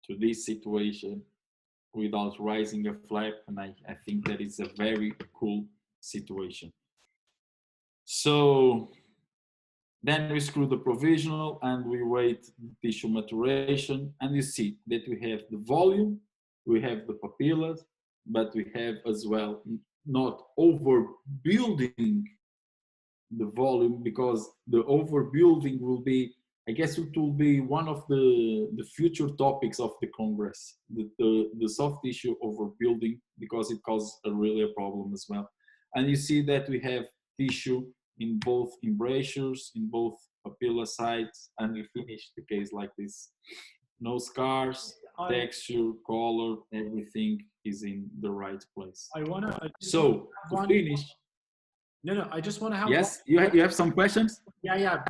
to this situation without raising a flap, and I think that is a very cool situation. So then we screw the provisional and we wait the tissue maturation, and you see that we have the volume, we have the papillas, but we have as well not overbuilding the volume, because the overbuilding will be, I guess it will be one of the future topics of the Congress, the soft tissue overbuilding, because it causes a problem as well. And you see that we have tissue in both embrasures, in both papilla sides, and we finish the case like this. No scars, texture, color, everything is in the right place. So to finish. No, I just want to have. Yes, you have some questions? Yeah.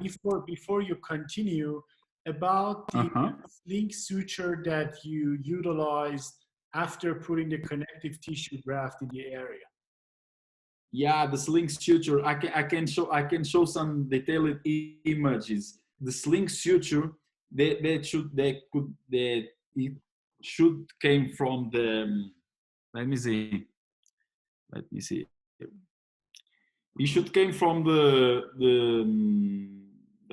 Before you continue, about the sling suture that you utilized after putting the connective tissue graft in the area. Yeah, the sling suture. I can show some detailed images. The sling suture, it should came from the. Let me see. It should came from the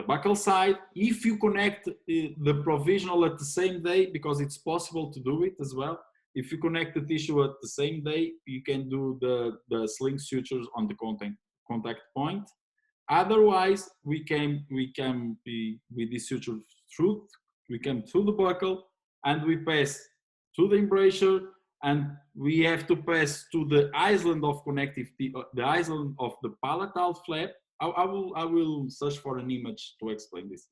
buccal side. If you connect the provisional at the same day, because it's possible to do it as well. If you connect the tissue at the same day, you can do the sling sutures on the contact point. Otherwise, we can be with this suture through. We come through the buccal and we pass to the embrasure, and we have to pass to the island of connective, the island of the palatal flap. I will search for an image to explain this,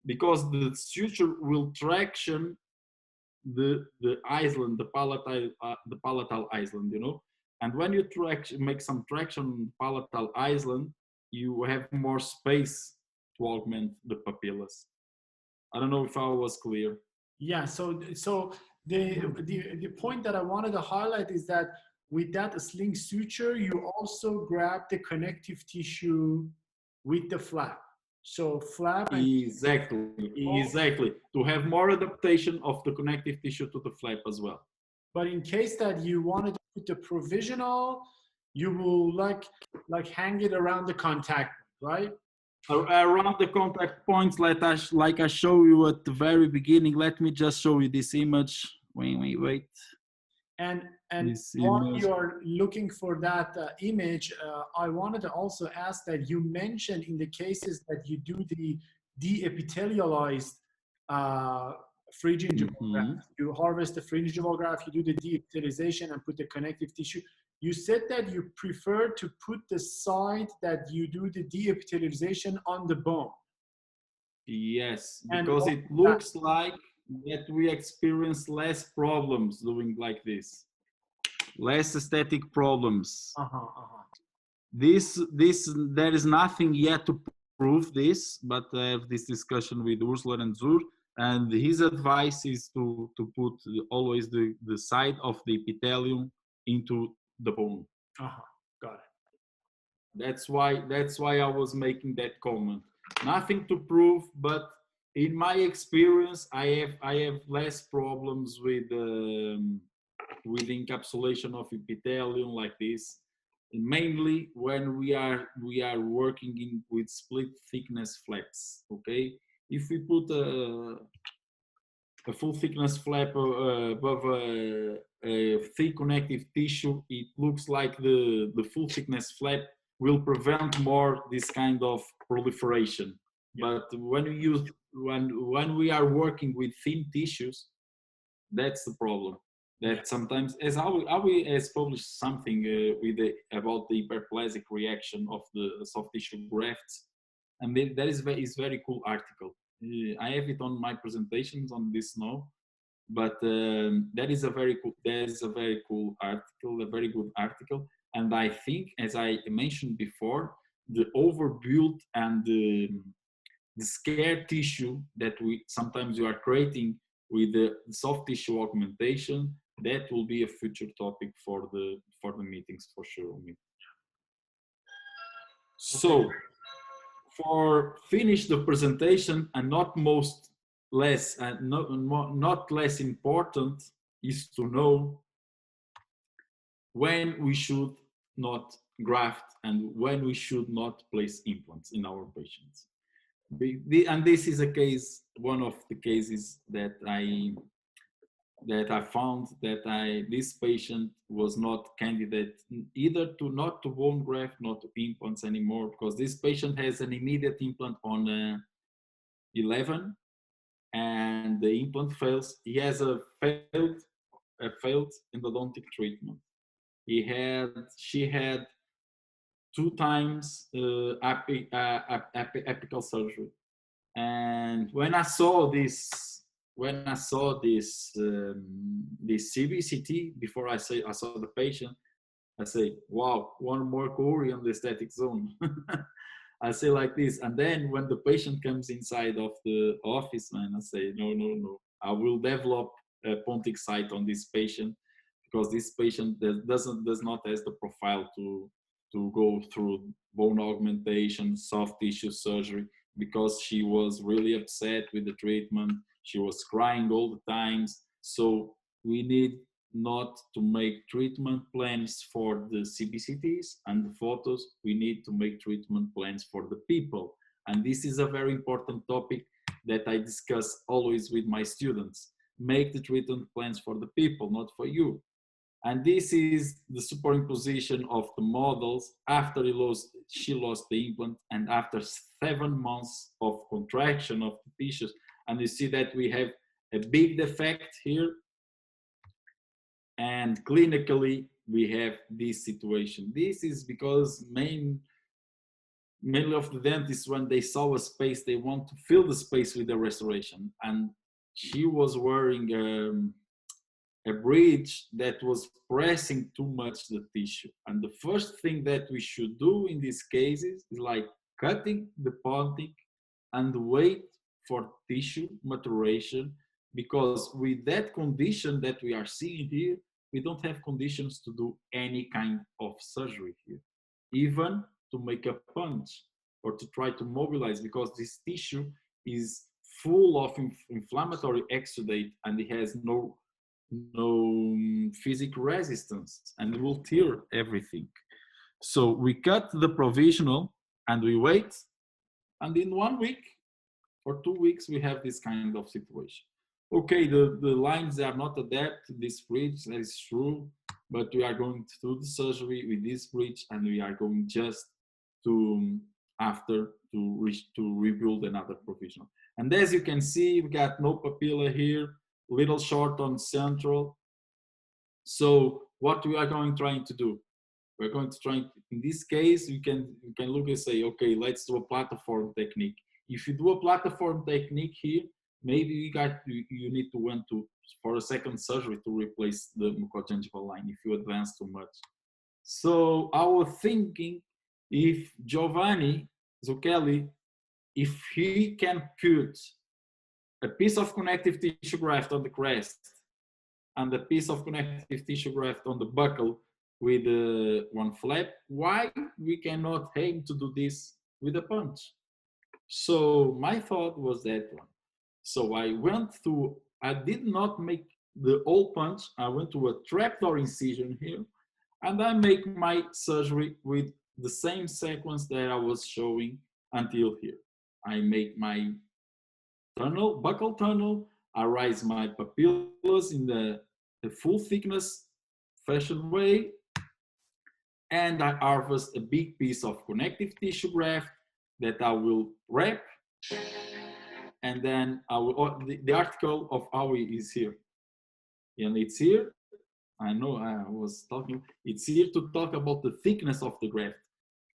because the suture will traction the island, the palatal island, you know. And when you make some traction on the palatal island, you have more space to augment the papillas. I don't know if I was clear. Yeah. So the point that I wanted to highlight is that with that sling suture, you also grab the connective tissue with the flap. So flap. Exactly. To have more adaptation of the connective tissue to the flap as well. But in case that you wanted to put the provisional, you will like hang it around the contact, right? Around the contact points, like I show you at the very beginning. Let me just show you this image. Wait. And while you're looking for that image, I wanted to also ask that you mentioned in the cases that you do the de-epithelialized free gingival graft. You harvest the free gingival graft, you do the de-epithelialization and put the connective tissue. You said that you prefer to put the side that you do the de-epithelialization on the bone. Yes, And because it looks like that we experience less problems doing like this, less aesthetic problems. There is nothing yet to prove this, but I have this discussion with Ursula and Zur, and his advice is to put always the side of the epithelium into the bone. Got it. That's why I was making that comment. Nothing to prove, but in my experience, I have less problems with encapsulation of epithelium like this. Mainly when we are working with split thickness flaps. Okay, if we put a full thickness flap above a thick connective tissue, it looks like the full thickness flap will prevent more this kind of proliferation. But when we are working with thin tissues, that's the problem. That sometimes, as we has published something about the hyperplasic reaction of the soft tissue grafts, and that is very cool article. I have it on my presentations on this now, but that is a very cool article, a very good article. And I think, as I mentioned before, the overbuilt and the scar tissue that we sometimes are creating with the soft tissue augmentation, that will be a future topic for the meetings for sure. So for finish the presentation, and not less important, is to know when we should not graft and when we should not place implants in our patients. And this is a case, one of the cases that I found that this patient was not candidate either not to bone graft, not to implants anymore, because this patient has an immediate implant on 11, and the implant fails. He has a failed endodontic treatment. She had 2 times apical surgery, and when I saw this CBCT before I saw the patient, I say, wow, one more query on the aesthetic zone. I say like this, and then when the patient comes inside of the office, man, I say, no, I will develop a Pontic site on this patient, because this patient does not has the profile to go through bone augmentation, soft tissue surgery, because she was really upset with the treatment. She was crying all the times. So we need not to make treatment plans for the CBCTs and the photos. We need to make treatment plans for the people. And this is a very important topic that I discuss always with my students. Make the treatment plans for the people, not for you. And this is the superimposition of the models after she lost the implant, and after 7 months of contraction of the tissues. And you see that we have a big defect here. And clinically, we have this situation. This is because mainly of the dentists, when they saw a space, they want to fill the space with the restoration. And she was wearing a bridge that was pressing too much the tissue. And the first thing that we should do in these cases is like cutting the Pontic and wait for tissue maturation, because with that condition that we are seeing here, we don't have conditions to do any kind of surgery here, even to make a punch or to try to mobilize, because this tissue is full of inflammatory exudate and it has no physical resistance, and it will tear everything. So we cut the provisional and we wait, and in 1 week or 2 weeks we have this kind of situation. Okay, the lines are not adapted to this bridge, that is true, but we are going to do the surgery with this bridge, and we are going just to rebuild another provisional. And as you can see, we got no papilla here, little short on central. So what we are trying to do? We're going to try, in this case, you can look and say, okay, let's do a platform technique. If you do a platform technique here, maybe you need to went to for a second surgery to replace the mucogingival line if you advance too much. So I was thinking, if Giovanni Zucchelli, if he can put a piece of connective tissue graft on the crest and a piece of connective tissue graft on the buccal with one flap, why we cannot aim to do this with a punch? So my thought was that one. So I did not make the whole punch. I went to a trapdoor incision here, and I make my surgery with the same sequence that I was showing until here. I make my tunnel, buccal tunnel, I raise my papillas in the full thickness fashion way, and I harvest a big piece of connective tissue graft that I will wrap, and then I will, the article of Howie is here, and it's here. I know I was talking, it's here to talk about the thickness of the graft.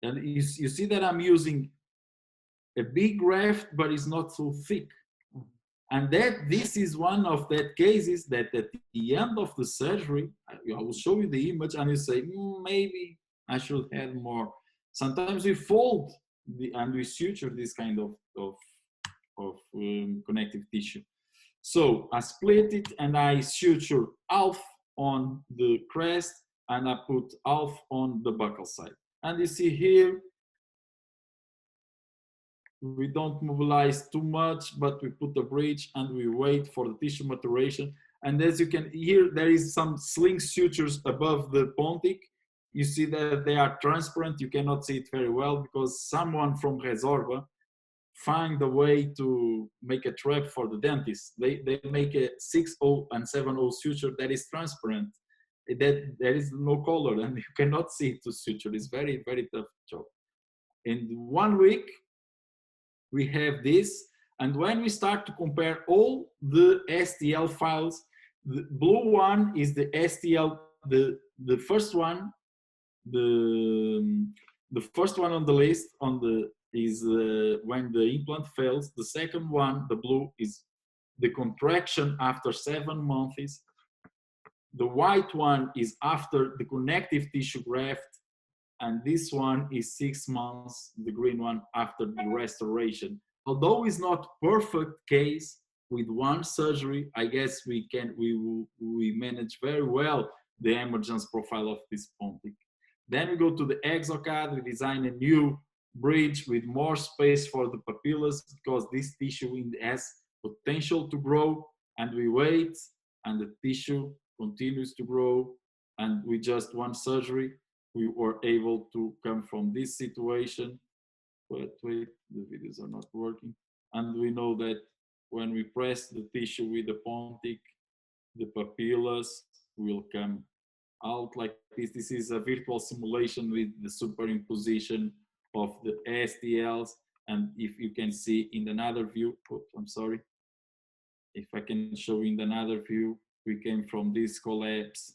And you see that I'm using a big graft, but it's not so thick. And that this is one of that cases that at the end of the surgery, I will show you the image and you say, maybe I should add more. Sometimes we fold and we suture this kind of connective tissue. So I split it and I suture half on the crest and I put half on the buccal side. And you see here, we don't mobilize too much, but we put the bridge and we wait for the tissue maturation. And as you can hear, there is some sling sutures above the pontic. You see that they are transparent. You cannot see it very well because someone from Resorba find a way to make a trap for the dentist. They make a 6-0 and 7-0 suture that is transparent. That there is no color and you cannot see it to suture. It's very, very tough job. In 1 week, we have this. And when we start to compare all the STL files, the blue one is the STL, the first one, the first one on the list is when the implant fails. The second one, the blue, is the contraction after 7 months. The white one is after the connective tissue graft, and this one is 6 months, the green one, after the restoration. Although it's not perfect case with one surgery, I guess we manage very well the emergence profile of this pontic. Then we go to the exocad. We design a new bridge with more space for the papillas because this tissue has potential to grow, and we wait and the tissue continues to grow, and with just one surgery we were able to come from this situation. But wait, the videos are not working. And we know that when we press the tissue with the pontic, the papillas will come out like this. This is a virtual simulation with the superimposition of the STLs. And if you can see in another view, I'm sorry, if I can show in another view, we came from this collapse,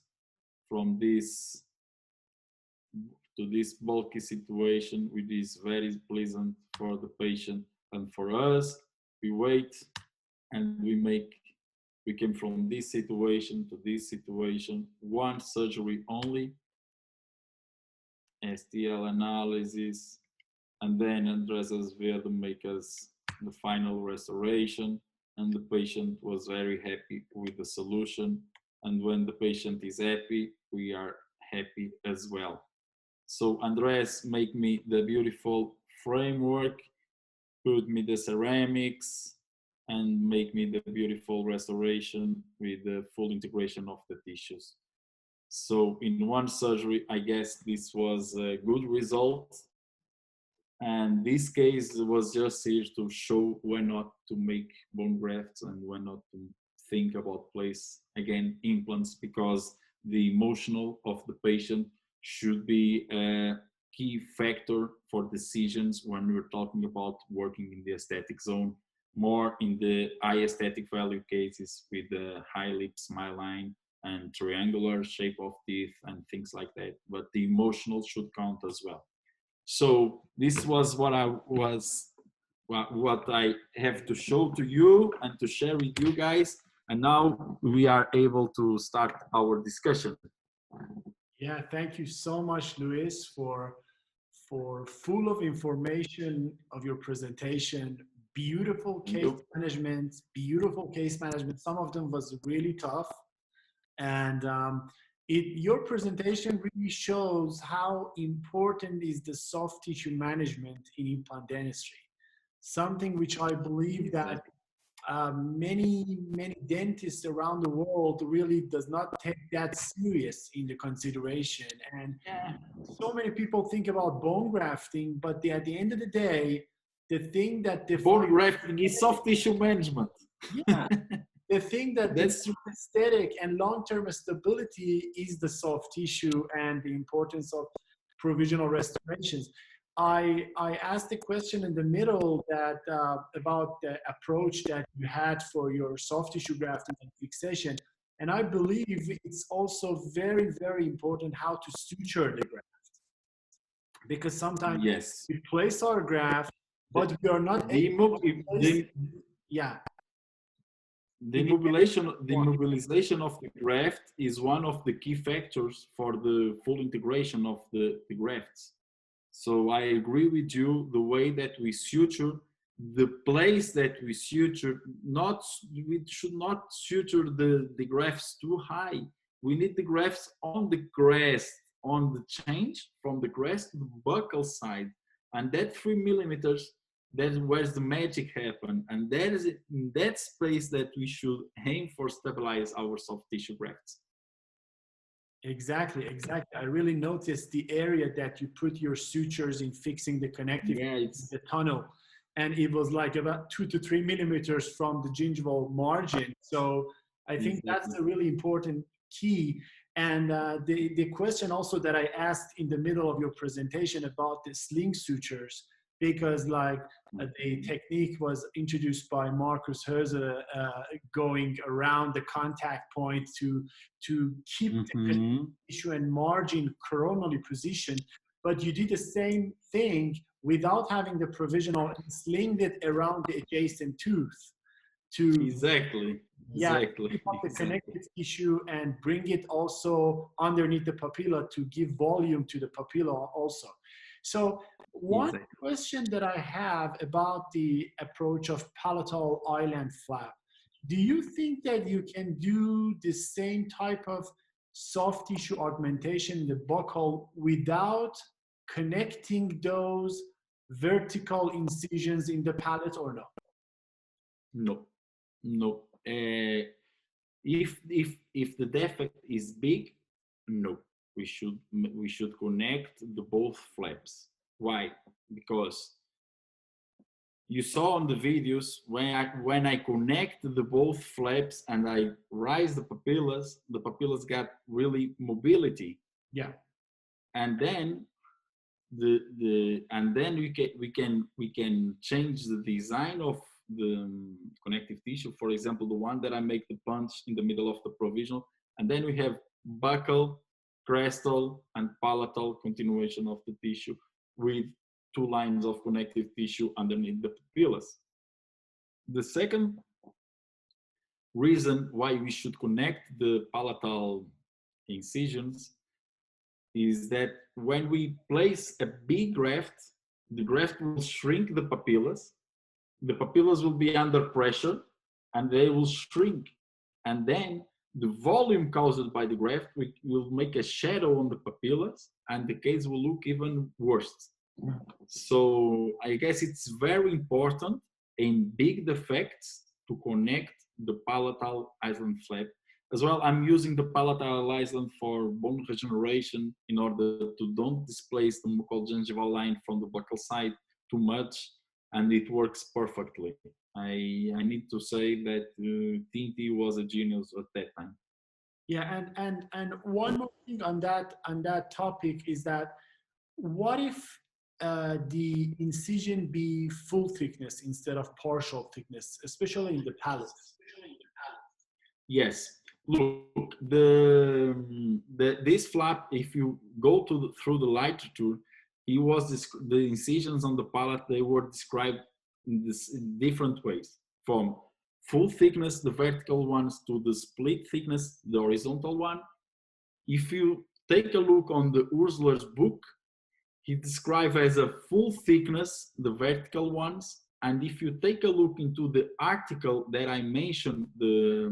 from this to this bulky situation, which is very pleasant for the patient and for us. We wait and we came from this situation to this situation, one surgery only, STL analysis, and then Andres Azevedo make us the final restoration, and the patient was very happy with the solution. And when the patient is happy, we are happy as well. So Andres make me the beautiful framework, put me the ceramics, and make me the beautiful restoration with the full integration of the tissues. So in one surgery, I guess this was a good result. And this case was just here to show when not to make bone grafts and when not to think about place again implants, because the emotional of the patient should be a key factor for decisions when we're talking about working in the aesthetic zone, more in the high aesthetic value cases with the high lip smile line and triangular shape of teeth and things like that. But the emotional should count as well. So this was what I have to show to you and to share with you guys. And now we are able to start our discussion. Yeah, thank you so much, Luis, for full of information of your presentation. Beautiful case management, beautiful case management. Some of them was really tough. And your presentation really shows how important is the soft tissue management in implant dentistry. Something which I believe that many dentists around the world really does not take that serious in the consideration. And so many people think about bone grafting, but at the end of the day, the thing that bone grafting is soft tissue management. Yeah. The thing that that's aesthetic and long-term stability is the soft tissue and the importance of provisional restorations. I asked a question in the middle that about the approach that you had for your soft tissue grafting and fixation, and I believe it's also very, very important how to suture the graft, because sometimes we place our graft, but we are not able to place it. Yeah. The immobilization of the graft is one of the key factors for the full integration of the grafts. So I agree with you, the way that we suture, the place that we suture, we should not suture the grafts too high. We need the grafts on the crest, on the change from the crest to the buccal side. And that 3 millimeters, that's where the magic happens. And that is in that space that we should aim for stabilize our soft tissue grafts. Exactly. I really noticed the area that you put your sutures in fixing the connective the tunnel, and it was like about 2 to 3 millimeters from the gingival margin. So I think that's a really important key. And the question also that I asked in the middle of your presentation about the sling sutures, because like the technique was introduced by Marcus Herze, going around the contact point to keep the tissue and margin coronally positioned, but you did the same thing without having the provisional and slinged it around the adjacent tooth to exactly the connective tissue and bring it also underneath the papilla to give volume to the papilla also. So one question that I have about the approach of palatal island flap, do you think that you can do the same type of soft tissue augmentation in the buccal without connecting those vertical incisions in the palate, or no? No. If the defect is big, no. We should connect the both flaps. Why? Because you saw on the videos when I connect the both flaps and I raise the papillas got really mobility. Yeah. And then we can change the design of the connective tissue. For example, the one that I make the punch in the middle of the provisional, and then we have buccal, crestal, and palatal continuation of the tissue with 2 lines of connective tissue underneath the papillas. The second reason why we should connect the palatal incisions is that when we place a big graft, the graft will shrink the papillas will be under pressure and they will shrink, and then the volume caused by the graft will make a shadow on the papillas and the case will look even worse. So I guess it's very important in big defects to connect the palatal island flap. As well, I'm using the palatal island for bone regeneration in order to don't displace the mucogingival line from the buccal side too much, and it works perfectly. I need to say that Tinti was a genius at that time. Yeah, and one more thing on that topic is that what if the incision be full thickness instead of partial thickness, especially in the palate? Yes, Look, this flap, if you go through the literature, the incisions on the palate, they were described in different ways, from full thickness, the vertical ones, to the split thickness, the horizontal one. If you take a look on the Ursula's book, he describes as a full thickness, the vertical ones. And if you take a look into the article that I mentioned, the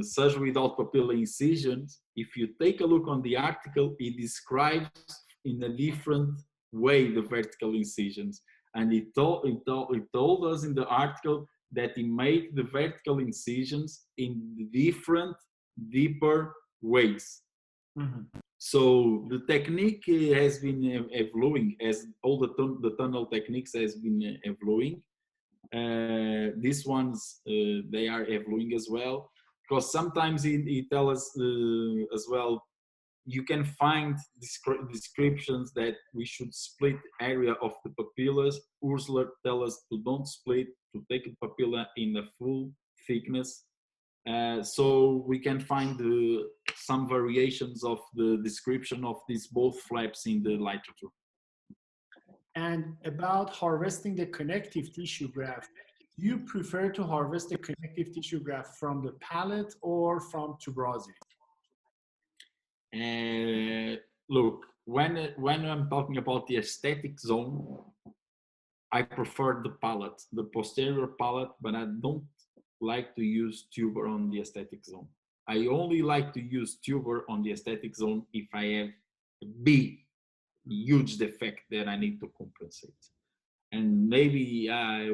surgery without papilla incisions, if you take a look on the article, it describes in a different way the vertical incisions. And it told us in the article that he made the vertical incisions in different, deeper ways. Mm-hmm. So the technique has been evolving as all the tunnel techniques has been evolving. These ones, they are evolving as well, because sometimes he tells us as well, you can find descriptions that we should split area of the papillas. Ursula tells us to don't split, to take a papilla in a full thickness. So we can find some variations of the description of these both flaps in the literature. And about harvesting the connective tissue graft, do you prefer to harvest the connective tissue graft from the palate or from tuberosity? Look, when I'm talking about the aesthetic zone, I prefer the palate, the posterior palate, but I don't like to use tuber on the aesthetic zone. I only like to use tuber on the aesthetic zone if I have a big, huge defect that I need to compensate. And maybe I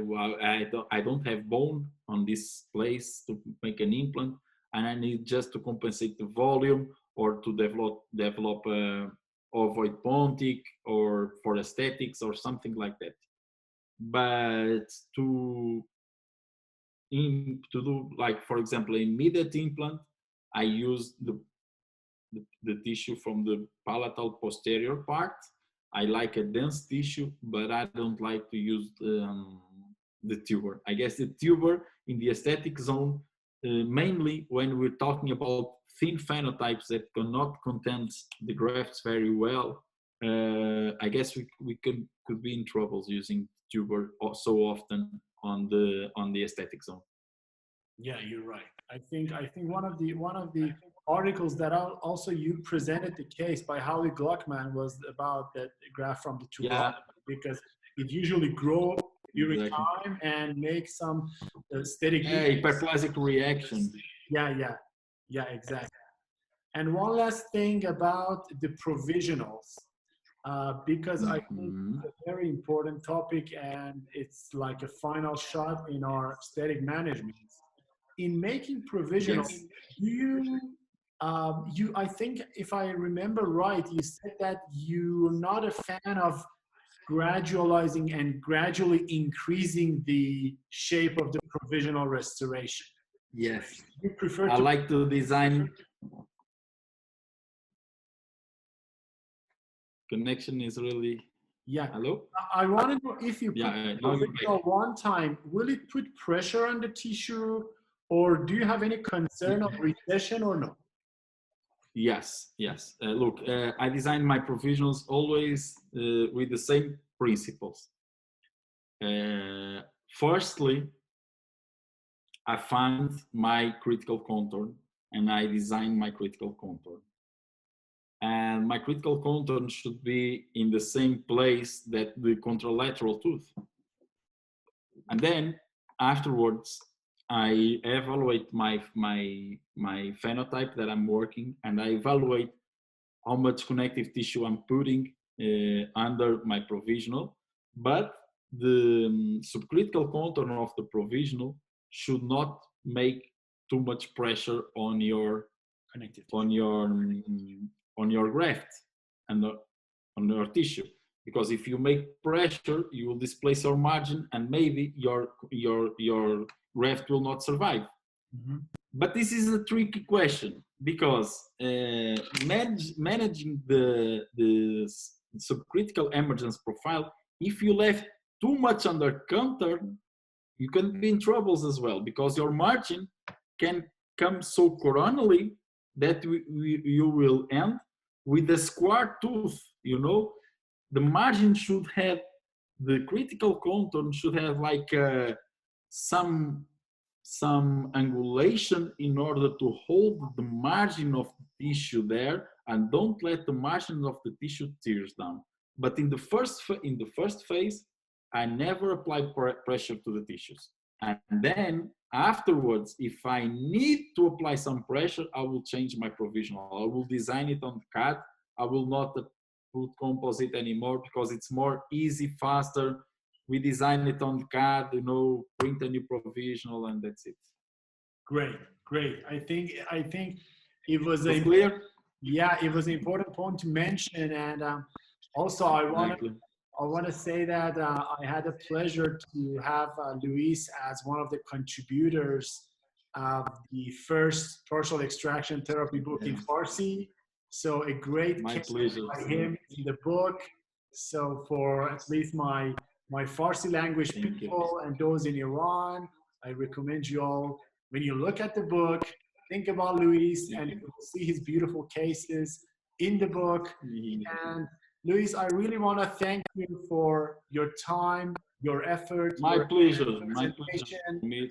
don't have bone on this place to make an implant, and I need just to compensate the volume or to develop ovoid pontic or for aesthetics or something like that. But to do, like, for example, immediate implant, I use the tissue from the palatal posterior part. I like a dense tissue, but I don't like to use the tuber. I guess the tuber in the aesthetic zone, mainly when we're talking about thin phenotypes that cannot condense the grafts very well, I guess we could be in troubles using tuber so often on the aesthetic zone. Yeah, you're right. I think one of the articles that also you presented the case by Howie Gluckman was about that graft from the tuber, yeah, because it usually grows during time and makes some aesthetic hyperplasic reaction. Yeah, exactly. And one last thing about the provisionals, because I think it's a very important topic and it's like a final shot in our aesthetic management. In making provisionals, yes, I think if I remember right, you said that you're not a fan of gradualizing and gradually increasing the shape of the provisional restoration. Yes. You prefer I like to design. Connection is really. Yeah. Hello? I want to know if you put provisional one time, will it put pressure on the tissue, or do you have any concern of recession or no? Yes. Look, I design my provisionals always with the same principles. Firstly, I find my critical contour and I design my critical contour. And my critical contour should be in the same place that the contralateral tooth. And then afterwards, I evaluate my phenotype that I'm working, and I evaluate how much connective tissue I'm putting under my provisional. But the subcritical contour of the provisional should not make too much pressure on your connective on your graft and on your tissue. Because if you make pressure, you will displace your margin, and maybe your graft will not survive. Mm-hmm. But this is a tricky question, because managing the subcritical emergence profile, if you left too much under counter, you can be in troubles as well, because your margin can come so coronally that you will end with a square tooth, you know. The margin should have, the critical contour should have like some angulation in order to hold the margin of the tissue there, and don't let the margin of the tissue tears down. But in the first phase, I never apply pressure to the tissues. And then afterwards, if I need to apply some pressure, I will change my provisional. I will design it on CAD. I will not put composite anymore because it's more easy, faster. We design it on CAD, you know, print a new provisional, and that's it. Great, great. I think it was a clear. Yeah, it was an important point to mention, and also I want to say that I had the pleasure to have Luis as one of the contributors of the first partial extraction therapy book in Farsi. So a great My case pleasure. by him in the book. So for at least my Farsi language people and those in Iran, I recommend you all, when you look at the book, think about Luis, and you will see his beautiful cases in the book. And Luis, I really want to thank you for your time, your effort. My your pleasure. presentation.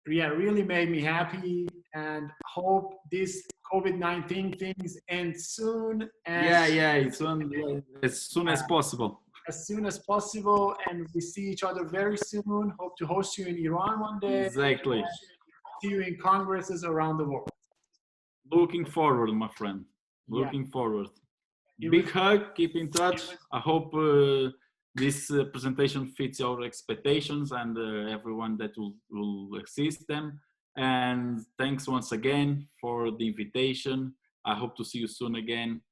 Yeah, really made me happy, and hope this COVID-19 things end soon. And as soon as possible. As soon as possible, and we see each other very soon. Hope to host you in Iran one day. Exactly. See you in congresses around the world. Looking forward, my friend. Looking forward. Big hug. Keep in touch. I hope this presentation fits your expectations and everyone that will assist them. And thanks once again for the invitation. I hope to see you soon again.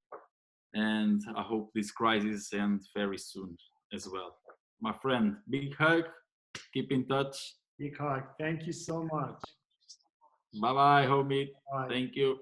And I hope this crisis ends very soon as well. My friend, big hug. Keep in touch. Big hug. Thank you so much. Bye-bye, homie. Bye. Thank you.